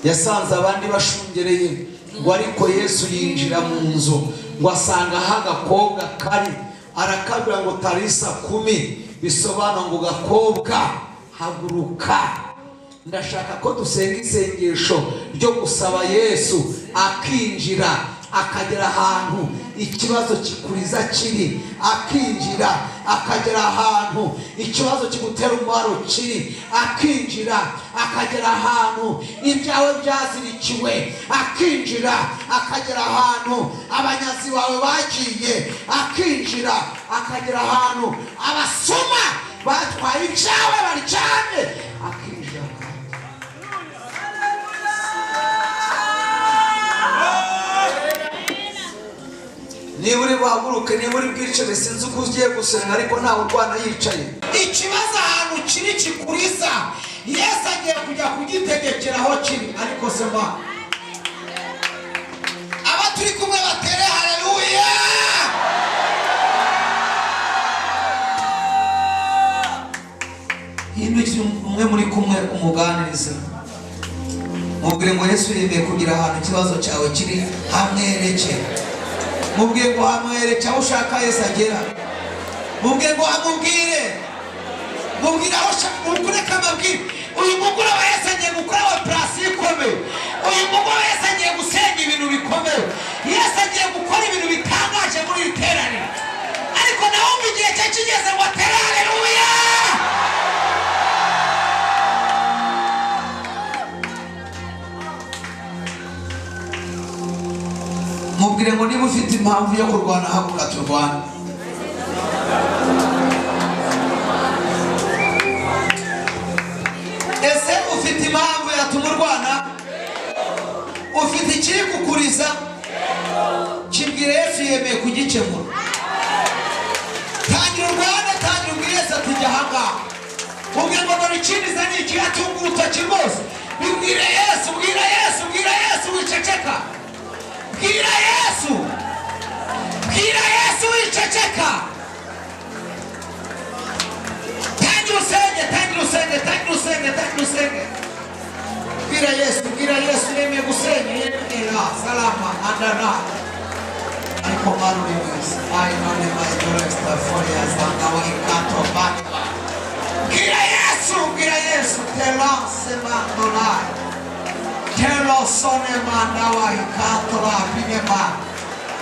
yasanze abandi bashungereye, ngo ariko Yesu yinjira mu nzu ngo asanga agakobwa kari, arakabwira ngo Tarisa kumi, bisobanura ngo gakobwa haguruka. Ndashaka ko dusenga isengesho ryo gusaba Yesu akinjira, akagera ahantu ikibazo kikuriza kiri, akinjira akagera ahantu ikibazo kigutera umubaro kiri, akinjira akagera ahantu ibyawe byazirikiwe, akinjira akagera ahantu abanyazi bawe bagiye, akinjira akagera ahantu abasuma batwaye ibyawe baryamye, akinjira. Niba uri buhaguruke, niba uri bwicare, sinzi uko ugiye gusenga ariko ntawe urwana yicaye. Ikibazo ahantu kiri kikuriza, Yesu agiye kujya kugitegekera aho kiri. Ariko sema aba turi kumwe batere haleluya. Hindukira umwe muri kumwe umuganirize, mubwire ngo Yesu yemeye kugira ahantu ikibazo cyawe kiri, hamwerekere. Mubwire ngo hamwerekere aho ushaka Yesu agera. Mubwire ngo hamubwire, mubwire aho ukureka amabwire. Uyu mugore wa Yesu agiye gukora operasiyo ikomeye. Uyu mugore wa Yesu agiye gusenya ibintu bikomeye. Yesu agiye gukora ibintu bitangaje muri iri teraniro. Ariko nawe mu gihe cye kigeze ngo atere haleluya. Mubwire ngo niba ufite impamvu yo kurwana, haguruka turwane. Ese ufite impamvu yatuma urwana? Ufite ikiri kukuriza? Kibwire Yesu yemeye kugikemura. Tangira urwane, tangira ubwire Yesu ati jya ahangaha. Mubwire ngo dore ikiniza ni iki, atunga urutoki rwose. Bibwire Yesu, bwira Yesu, bwira Yesu, wiceceka. Bwira Yesu, bwira Yesu wiceceka. Tangira usenge, tangira usenge, tangira usenge, tangira usenge. Bwira Yesu, bwira Yesu yemeye gusenya, yemeye salama andana. Ariko maru ni mwese, ayi none mayitoresta folia zangawa ikato baka. Bwira Yesu, bwira Yesu, telase mandolai. Telo sone mandawa ikatola pinema.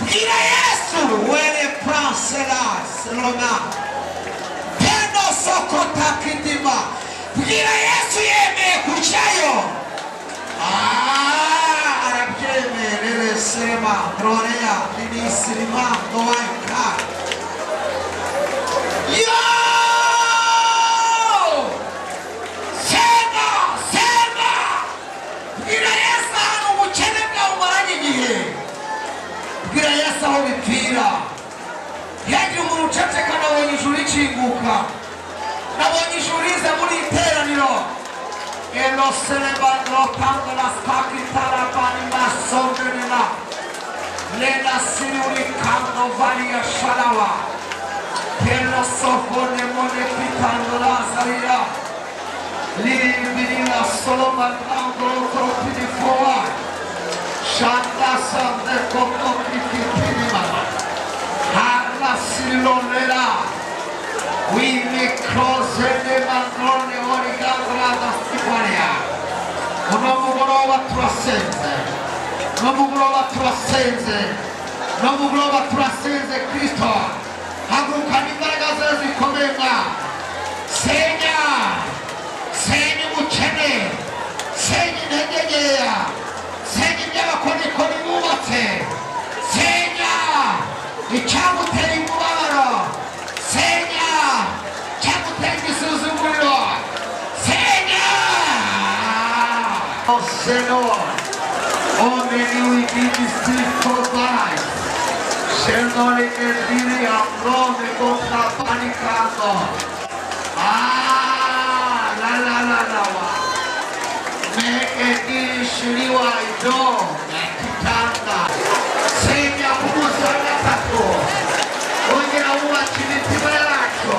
Bwira Yesu wele pransela selona. Teno sokota kidima. Bwira Yesu yeme kuchayo. Arabjeme lele sema droneya lini silima doaika. Yo! Bwira Yesu aho bipfira. Yagira umuntu uceceka, nabonye ijuru rikinguka, nabonye ijuru riza muri iteraniro. Elo seleba lotanga la skakitara bani masondenena. Lena siri uri kando valia shalawa. Pelo sofone mone pitando la salida. Libirina solo mandando troppi di fuori. Shanta sante come pitipinima. Alla silonera. We make cross and the mandrone origandra da stiparia. Non muoverò tua assenza. Non muoverò tua assenza. Non muoverò tua assenza Cristo. Agrucamento ragazzi di comenda. Segna mucene. Segni negegea. Segni nella con i muvate. Segna. Diciamo te in muvaro. Segna. Diciamo te in susumuro. Segna. Oh Signore. Oh many we give this for life. Signore che dire a nome contra panicando. Me e dire shiriwa ido me kitanda. Segna Kumusi wagatatu. Ongera uwa chibiti baracho.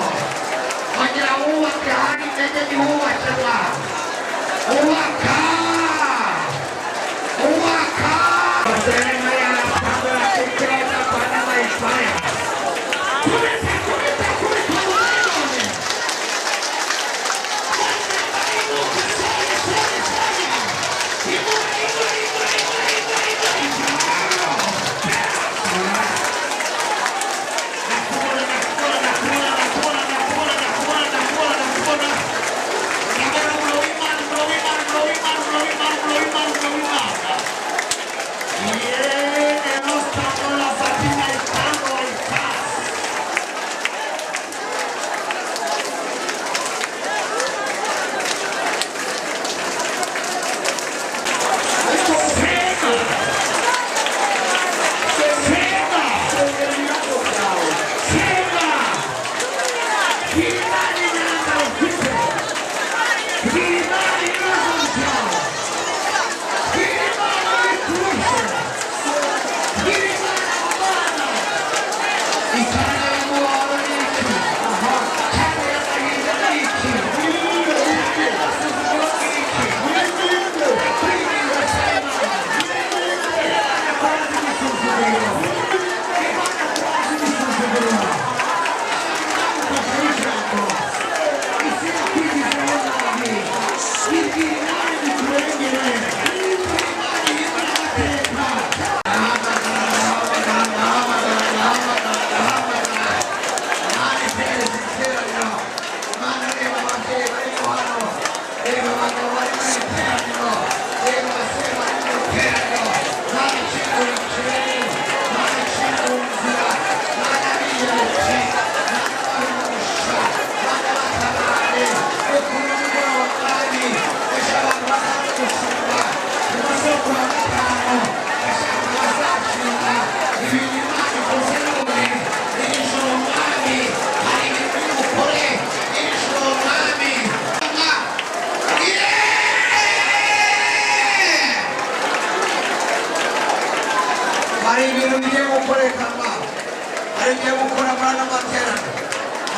Ongera uwa kehani nege ni uwa chema. Uwa ka. Serena ya la pandora chiquita para la España. Cúrete.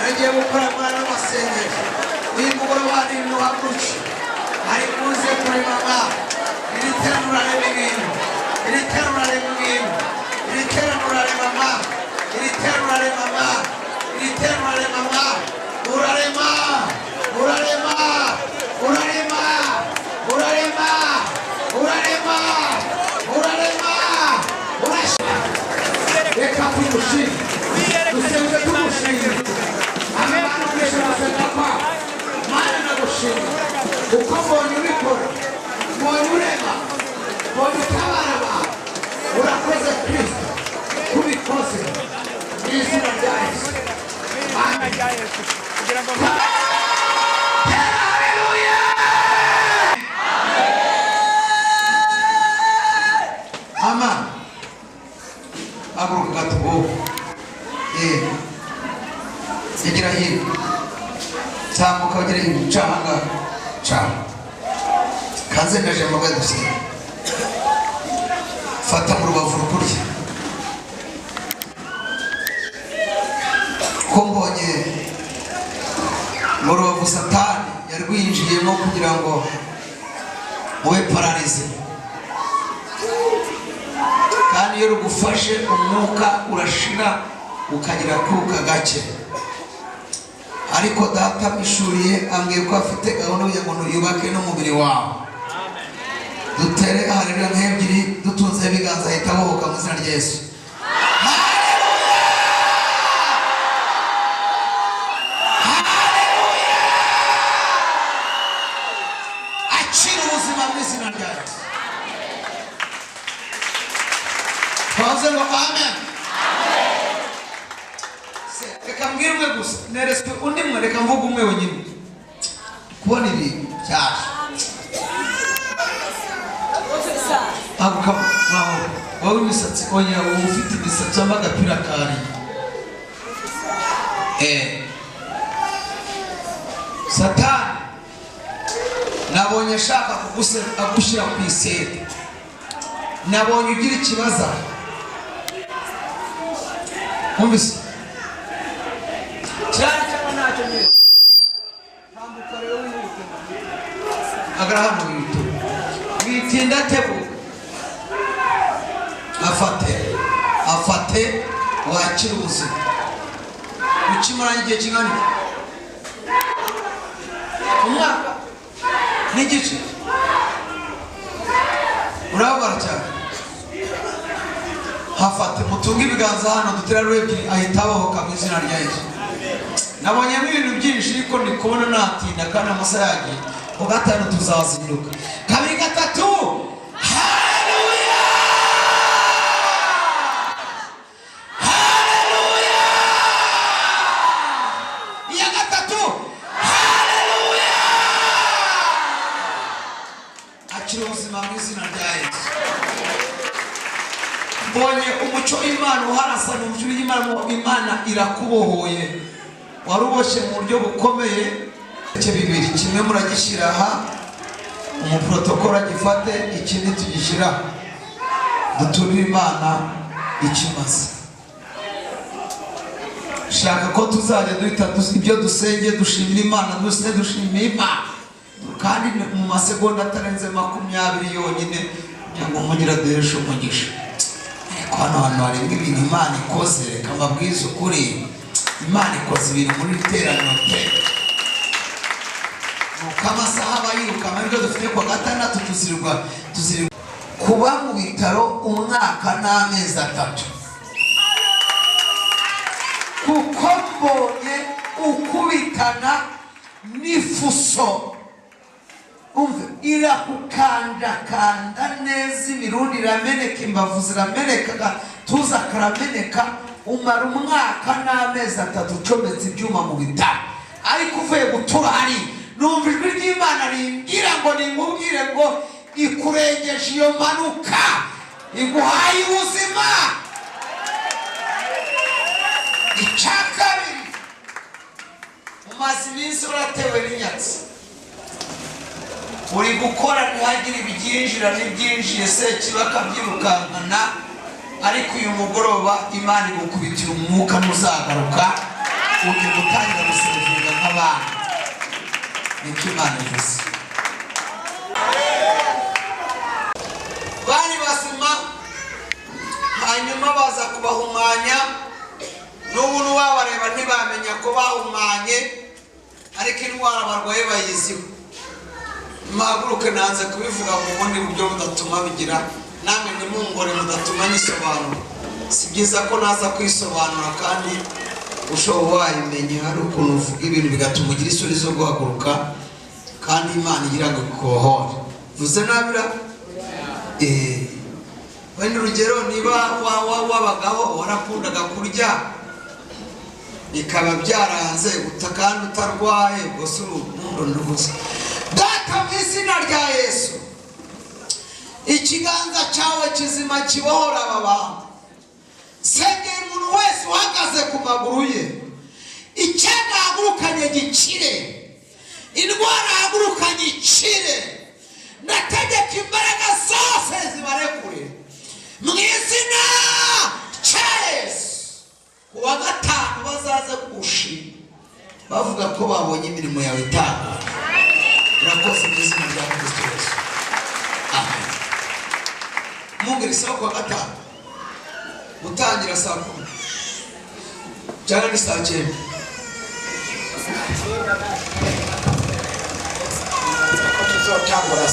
Agiye gukora mwana Wamasengesho uyu mugoroba ni nuhaguruki ari muze kuremama iri terura rebintu iri terura rebintu iri terura remama iri terura remama iri terura remama urarema urarema urarema urarema urarema urarema urashima reka tumushime dusenze tumushime uko mbonye ubikora mbonye urema mbonye utabara abantu urakoze Kristo kubikoze mu izina rya Yesu haleluya amen aguruka gatubo igira hino zamuka ugira hino canga canga kaze ndaje mu gaduse fata mu rubavu rukurya ko mbonye rurimo kugira ngo mube pararize, kandi iyo rugufashe umwuka urashira ukagira kuruka gake. Ariko data mishuriye ambwiye ko afite gahunda kugira ngo yubake n'umubiri wawe. Dutere haleluya nk'ebyiri dutunze ibiganza ahita abohoka mu izina rya Yesu. Akira ubuzima mu izina rya Yesu. Twavuze ngo amen. Reka mbwira umwe gusa, nereswe undi mwe, reka mvuga umwe wenyine. Kubona ibi cyaje aguka mwaho wowe imisatsi onya, wowe ufite imisatsi y'amagapira kari Satani nabonye ashaka agushyira ku iseta, nabonye ugira ikibazo. Umvise cyane cyane ntacyo nyine tambuka rero wihute agara hano witinda tebuka afate wakira ubuzima. Ukimara igihe kingana umwaka n'igice urabara cyane. Hafate mutunga ibiganza hano dutera rw'ebyiri ahita abohoka mu izina rya Yesu. Nabonyemo ibintu byinshi ariko ndi kubona natinda kandi amasaha yagiye. Ku gatanu tuzazinduka. Kabiri gatatu. Haleluya! Haleluya! Iya gatatu. Haleluya! Akira ubuzima mu izina rya Yesu. Mbonye umuco w'Imana uharasa n'umuco w'Imana irakubohoye. Waruboshe mu buryo bukomeye. Icyo bibiri kimwe muragishyira aha, umuprotokolo agifate, ikindi tugishyira duturire Imana ikimaze. Shaka ko tuzajya duhita ibyo dusenge dushimira Imana, dushimira Imana, kandi mu masegonda atarenze 20 yonyine kugira ngo mugira duheshe umugisha. Ariko hano hantu hari ibintu Imana ikoze, reka mbabwize ukuri, Imana ikoze ibintu muri iteraniro pe. Kama saha bayiruka amabyo dufite kwa gatandatu tuzirwa kuba mu bitaro umwaka n'amezi 3 kuko mbonye ukubitana n'ifuso. Umve irakukanda neza, imirundi irameneka, imbavu zirameneka, tuza karameneka. Umara umwaka n'amezi 3 ucometse ibyuma mu bitaro, ariko uvuye gutura hari numva ijwi ry'Imana rimbwira ngo nimubwire ngo ikurengeje iyo manuka, iguhaye ubuzima. Icyakabiri, umaze iminsi uratewe n'inyatsi, uri gukora ntihagire ibiginjira n'ibyinjiye, Sekibi akabyirukankana, ariko uyu mugoroba Imana igukubitira umwuka ntuzagaruka, ugiye gutangira gusevinga nk'abana. Niko Imana ivuze. Bari basima hanyuma baza kubahumanya, n'ubu wabareba ntibamenya ko bahumanye, ariko indwara barwaye bayiziho. Mpaguruke nanze kubivuga mu bundi buryo budatuma bigira, namwe nimungore mudatuma nisobanura. Si byiza ko naza kwisobanura kandi ushobora wayimenye hari ukuntu uvuga ibintu bigatuma ugira isuri zo guhaguruka, kandi Imana igira ngo ikohore. Vuze nabira wenda urugero niba wabagaho warakundaga kurya bikaba byaranze kandi utarwaye, gusa urukundo ndugusa. Data mu izina rya Yesu, ikiganza cyawe kizima kibohora aba bantu. Sengera umuntu wese uhagaze ku maguru ye, icyaga hagurukanye gikire, indwara hagurukanye ikire. Ndategeka imbaraga zose zibarekure mu izina rya Yesu. Kuwa gatanu bazaze kugushima bavuga ko babonye imirimo yawe itangaje. murakoze mu izina rya Kristo Yesu. Amen. Mungere saa kwa gatanu gutangira saa 10 cyangwa ni saa 9. Tuzotangura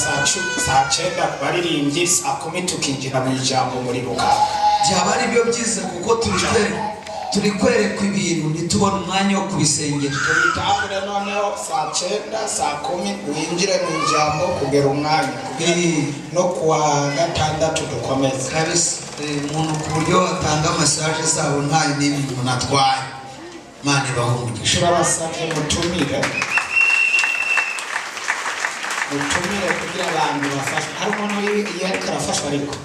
saa 9 baririmbyi saa 10 tukinjira mu ijambo muri Luka. Byaba ari byo byiza kuko turi kwerekwa ibintu ntitubone umwanya wo kubisengera. Tubitangure noneho saa 9 saa 10 winjire mu ijambo kugera umwanya no kuwa gatandatu dukomeze kabisa. Umuntu ku buryo atanga message zabo ntayo n'ibintu natwaye. Mane bahumugisha. Turabasabye mutumire kugira abantu bafashwe. Hari umuntu yariko arafashwa ariko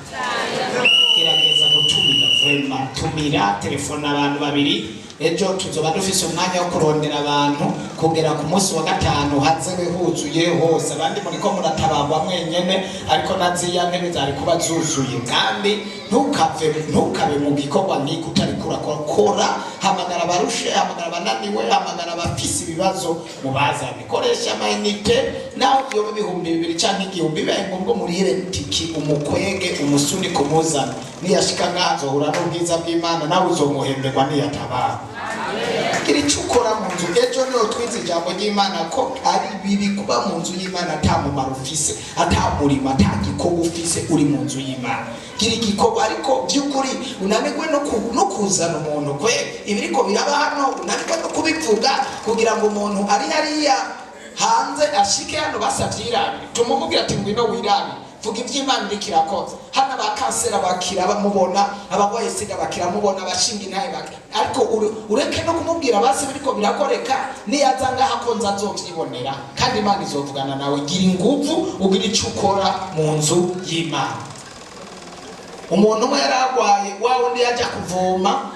gerageza gutumira vraiment tumira telefone abantu babiri. Ejo tuzoba dufise umwanya wo kurondera abantu kugera ku munsi wa gatanu hazebe huzuye hose. Abandi muri ko muratabagwa mwenyene ariko naziya ntebe zari kuba zuzuye. Kandi ntukabe mu gikorwa nk'iko utari kurakora. Hamagara barushe, hamagara bananiwe, hamagara abafise ibibazo mubaza bikoresha amayinite. Naho byo ibihumbi 2 canke 1000 bibaye ngombwa muri tiki umukwege umusuni kumuzana. Niyashika ngazo hura n'ubwiza bw'Imana nawe uzomuhemberwa niyatabara. Kiri cyukora mu nzu ejo niho twize ijambo ry'Imana ko ari bibi kuba mu nzu y'Imana atamumara ufise, atamurima, atagikoko ufise uri mu nzu y'Imana. Kiri gikoko ariko byukuri unanigwe no kuzana umuntu kwe ibiriko biraba hano unanigwe no kubivuga kugira ngo umuntu ari hariya hanze ashike hano basavyirane tumumubwira ati ngwino wirane vuga iby'Imana bikirakoze. Hana bakansera bakira bamubona, abagwaye sida bakira mubona, abashinga intaye bakira. Ariko ureke no kumubwira base biriko birakoreka niyaza ngaha konza azovyibonera kandi Imana izovugana nawe. Gira inguvu ugira icyo ukora mu nzu y'Imana. Umuntu umwe yaragwaye wundi yaja kuvoma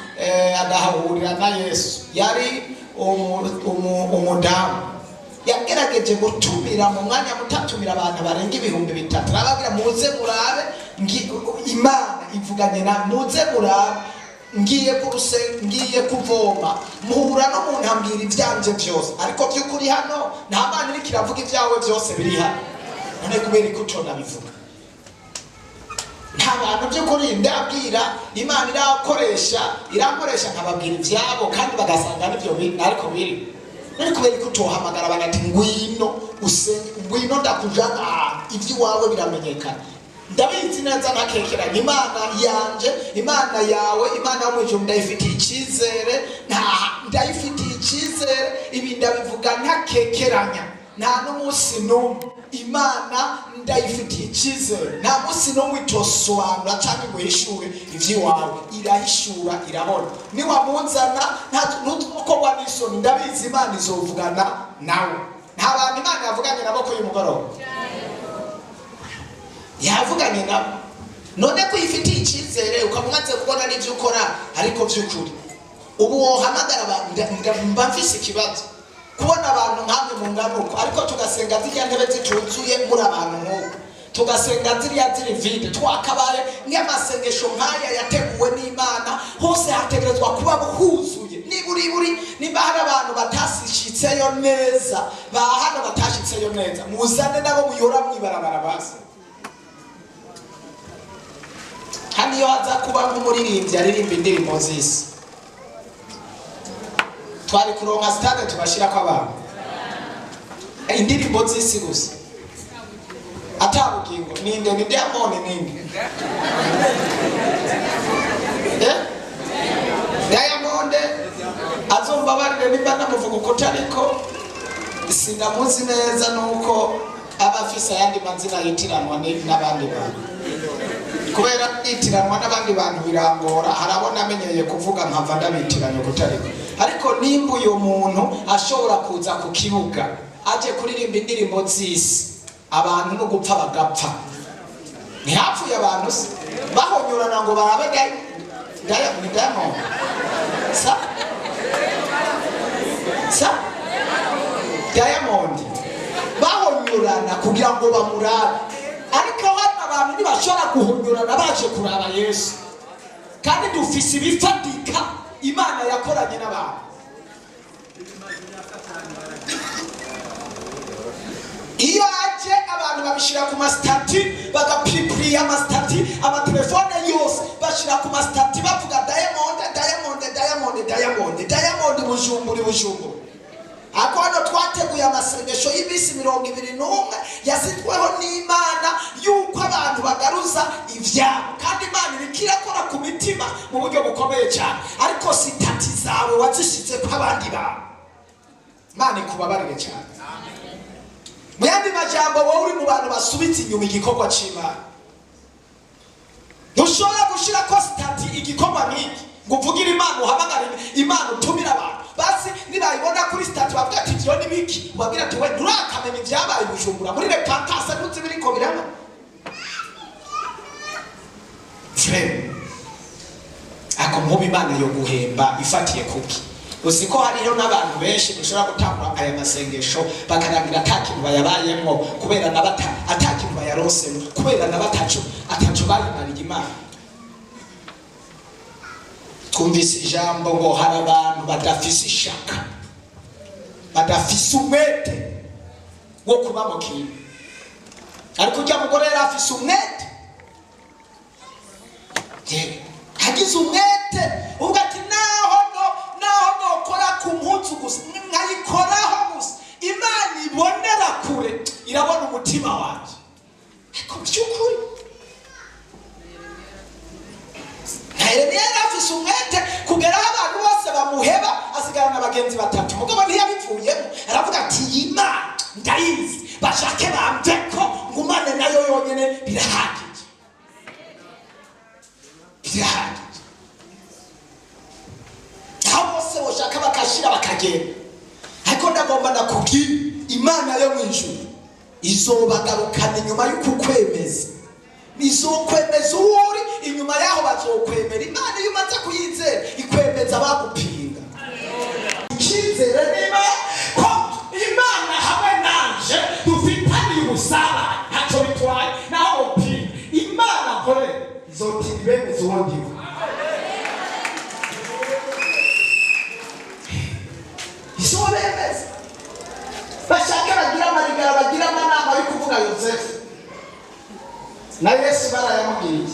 agahahurira na Yesu. Yari umudamu yagerageje gutumira mu mwanya mutatumira abantu barenga 3,000. Arababwira muze murabe Imana ivuganye na muze murabe ngiye kuvoma muhura no muntu ambwira ibyanje byose ariko byukuri hano nta Mana iri kiravuga ibyawe byose biri hano. None kubera ko tona bivuga nta bantu byukuri ndabwira Imana irakoresha nkababwira ibyabo kandi bagasanga n'ibyo ariko biri. Nari kubera ko tohamagara banati ngwino ndakujana ivyi wawe biramenyekana. Ndabizi neza nakekera Imana yanje, Imana yawe, Imana yo mwijuru ndayifitiye icyizere, ndayifitiye icyizere. Ibi ndabivuga ntakekeranya. Nta n'umunsi n'umwe Imana ndayifitiye icyizere. Nta munsi n'umwe itosobanura cyangwa ngo yishure ivyi wawe. Irahishura irabona. Niwamunzana ntukorwa n'isoni. Ndabizi Imana izovugana nawe. Nta bantu Imana yavuganye nabo ko y'umugoroba yavuganye nabo. None ko yifitiye icyizere ukamwanze kubona n'ibyo ukora ariko by'ukuri ubu wohamagara mba mfise ikibazo kubona abantu nkamwe mu ngaruko ariko tugasenga zirya ntebe zituzuye muri abantu nk'uko tugasenga ziriya ziri vide. Twakabaye nk'amasengesho nk'aya yateguwe n'Imana hose hategerezwa kuba huzuye niburi nimba hari abantu batashitseyo neza bahano batashitseyo neza muzane nabo muyora mwibarabara base. Haniyo haza kuba nk'umuririmbyi aririmba indirimbo z'isi twari kuronka stade tubashira kwa abantu indirimbo z'isi gusa atabugingo ninde ni Diamond ninde Diamond azomba barire nimba namuvuga uko tariko sindamuzi neza nuko abafisa yandi manzina yitiranwa n'abandi bantu kubera yitiranwa n'abandi bantu birangora. Harabona amenyeye kuvuga nkava ndabitiranye kutariko ariko nimba uyo muntu ashobora kuza ku kibuga aje kuririmba indirimbo z'isi abantu no gupfa bagapfa. Ntihapfuye abantu se bahonyurana ngo barabe Diamond Diamond bahonyurana kugira ngo bamurabe ariko hano abantu ntibashobora guhonyurana baje kuraba Yesu kandi dufise ibifatika Imana yakoranye n'abantu. iyo aje abantu babishira ku mastati bagapipiriya mastati amatelefone yose bashira ku mastati bavuga Diamond Bujumbura akono twateguye amasengesho y'ibisi 21 yasitweho n'Imana yuko abantu bagaruza ivyabo kandi Imana ikirakora ku mitima mu buryo bukomeye cyane ariko sitati zawe wazishize ko abandi ba Imana ikubabarire cyane mu yandi majambo wowe uri mu bantu basubitse inyuma igikorwa cy'Imana dushobora gushira ko sitati igikorwa nk'iki ngo uvugire Imana uhamagara Imana utumira abantu basi nibayibona kuri sitati bavuga ati byo nibiki babwira ati we nturakamenya ibyabaye Bujumbura muri repentance n'utse biriko birama frère ako mubi Imana yo guhemba ifatiye kuki usiko hariho n'abantu benshi bashobora gutangwa aya masengesho bakanagira atakintu bayabayemo kubera nabata atakintu bayarose kubera nabatacu atacu bayimariye Imana. Twumvise ijambo ngo hari abantu badafise ishaka badafise umwete wo kuba mu kintu ariko ujya mugore yarafise umwete hagize umwete uvuga ati naho nokora ku mpunzu gusa nkayikoraho gusa Imana ibonera kure irabona umutima wanjye ariko by'ukuri Yeremiya yarafise umwete kugeraho abantu bose bamuheba asigara na bagenzi batatu mugabo ntiyabivuyemo aravuga ati Imana ndayizi bashake bamve ko ngumane nayo yonyene birahagije aho bose boshaka bakashira bakagenda ariko ndagomba ndakubwira Imana yo mu ijuru izobagarukana inyuma y'uko kwemeza nizokwemeza uri inyuma yaho bazokwemera Imana iyo umaze kuyizera ikwemeza bagupinga ikizere niba ko Imana hamwe nanje dufitaniye ubusaba ntacyo bitwaye naho upinga Imana kore izotira bemeza uwo ndiwe izobemeza bashaka bagira amarigara bagira amanama yo kuvuga Yosefu na Yesu barayamubwiye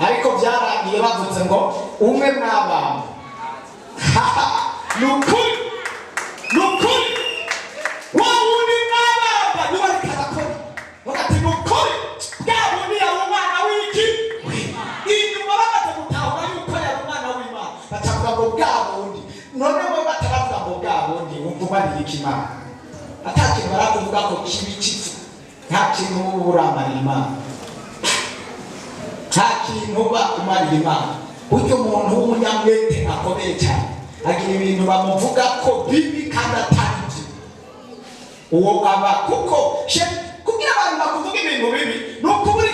ariko byarangiye bavuze ngo umwe mw'abantu nukuri wawundi mw'abamba niwe karakora bagati nukuri bwabundi yari umwana w'iki inyuma bamaze gutahura yuko yari umwana w'Imana batavuga ngo bwabundi none bo bataravuga ngo bwabundi wumva bari ikimana atakintu barakuvuga ko kibi kifu nta kintu uramarira Imana ntakintu ba umarira Imana buryo umuntu w'umunyamwete akomeye cyane agira ibintu bamuvuga ko bibi kandi ataribyo uwo aba kuko kugira abantu bakuvuga ibintu bibi nuko uri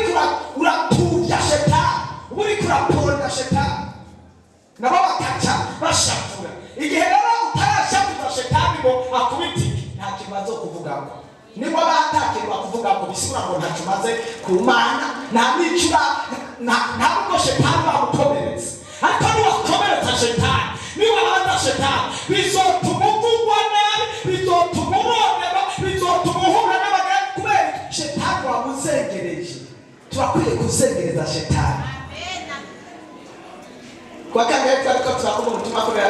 uratuya shetani uri kuraponda shetani nabo bakaca bashafura igihe rero utarashafuza shetani ngo akubitike nta kibazo kuvugaho niba batakira bakuvuga ngo bisura ngo ntacyo maze kumana nta nicura nta rugo shetani bamukomeretse ariko niwakomeretsa shetani niba bata shetani bizotuma uvugwa nabi bizotuma urondera bizotuma uhura n'abagabo kubera shetani wamuzengereje turakwiye kuzengereza shetani kwa kangahe ariko turavuga umutima kurera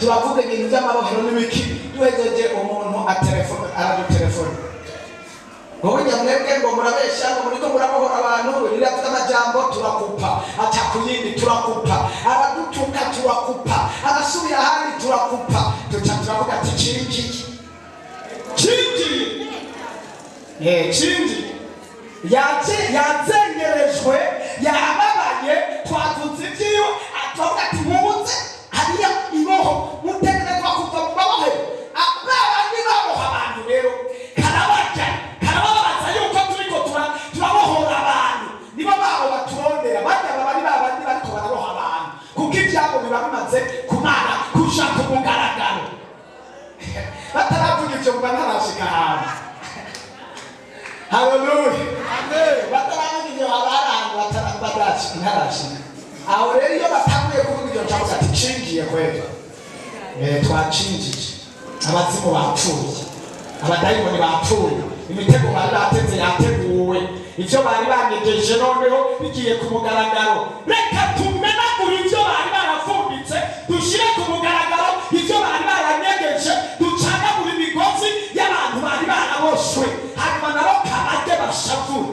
turavuga ibintu by'amabohero n'ibiki duhejeje umuntu aradutelefone wowe nyamwebwe ngo murabesha ngo muriko murabohora abantu riravuga amajambo turakupa atakuyindi turakupa aradutuka turakupa arasubira ahandi turakupa turavuga ati cinji yazengerejwe yababaye twavuze ibyiwe atavuga ati muze hariya iboho mutegerezwa kuva mu mabohero abandi baboha abantu rero karababaza yuko turiko turabohora abantu nibo babo baturondera bajya babari babandi bariko baraboha abantu kuko ibyabo biba bimaze kumara kuja ku mugaragaro bataravuga ivyo kuba ntarashika ahantu haleluya amen bataravuga ivyo abarantu ntarashika aho rero iyo batanguye kuvuga ivyo ncavuga ati cinjiye kweli twacinjije abazimu bapfuye abadayimoni bapfuye, imitego bari bateze yateguwe, ivyo bari banyegeje noneho bigiye ku mugaragaro. Reka tumenagure ivyo bari barafumbitse, dushire ku mugaragaro ivyo bari baranyegeje, ducanagure imigozi y'abantu bari baraboshwe, hanyuma nabo kabage bashavure.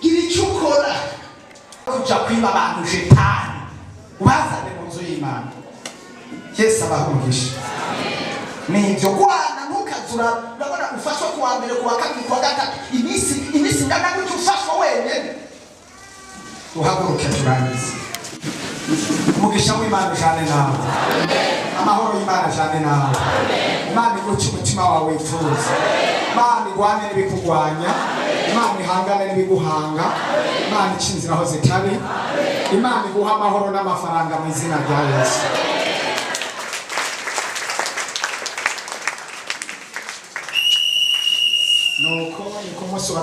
Gira icyo ukora kuja kwiba abantu shetani ubazane mu nzu y'Imana. Yesu abahugisha. Nivyo kwana ntukazura, urabona ufashwa kuwa mbere kuwa kabiri kuwa gatatu, imisi ngana gutyo ufashwa wenyene. Uhaguruke turangize. Umugisha w'Imana ujane nawe, amahoro y'Imana ajane nawe, Imana iguce umutima wawe wifuza, Imana igwane n'ibikugwanya, Imana ihangane n'ibiguhanga, Imana ica inzira aho zitari, Imana iguha amahoro n'amafaranga mu izina rya Yesu. Nuko ni ku munsi wa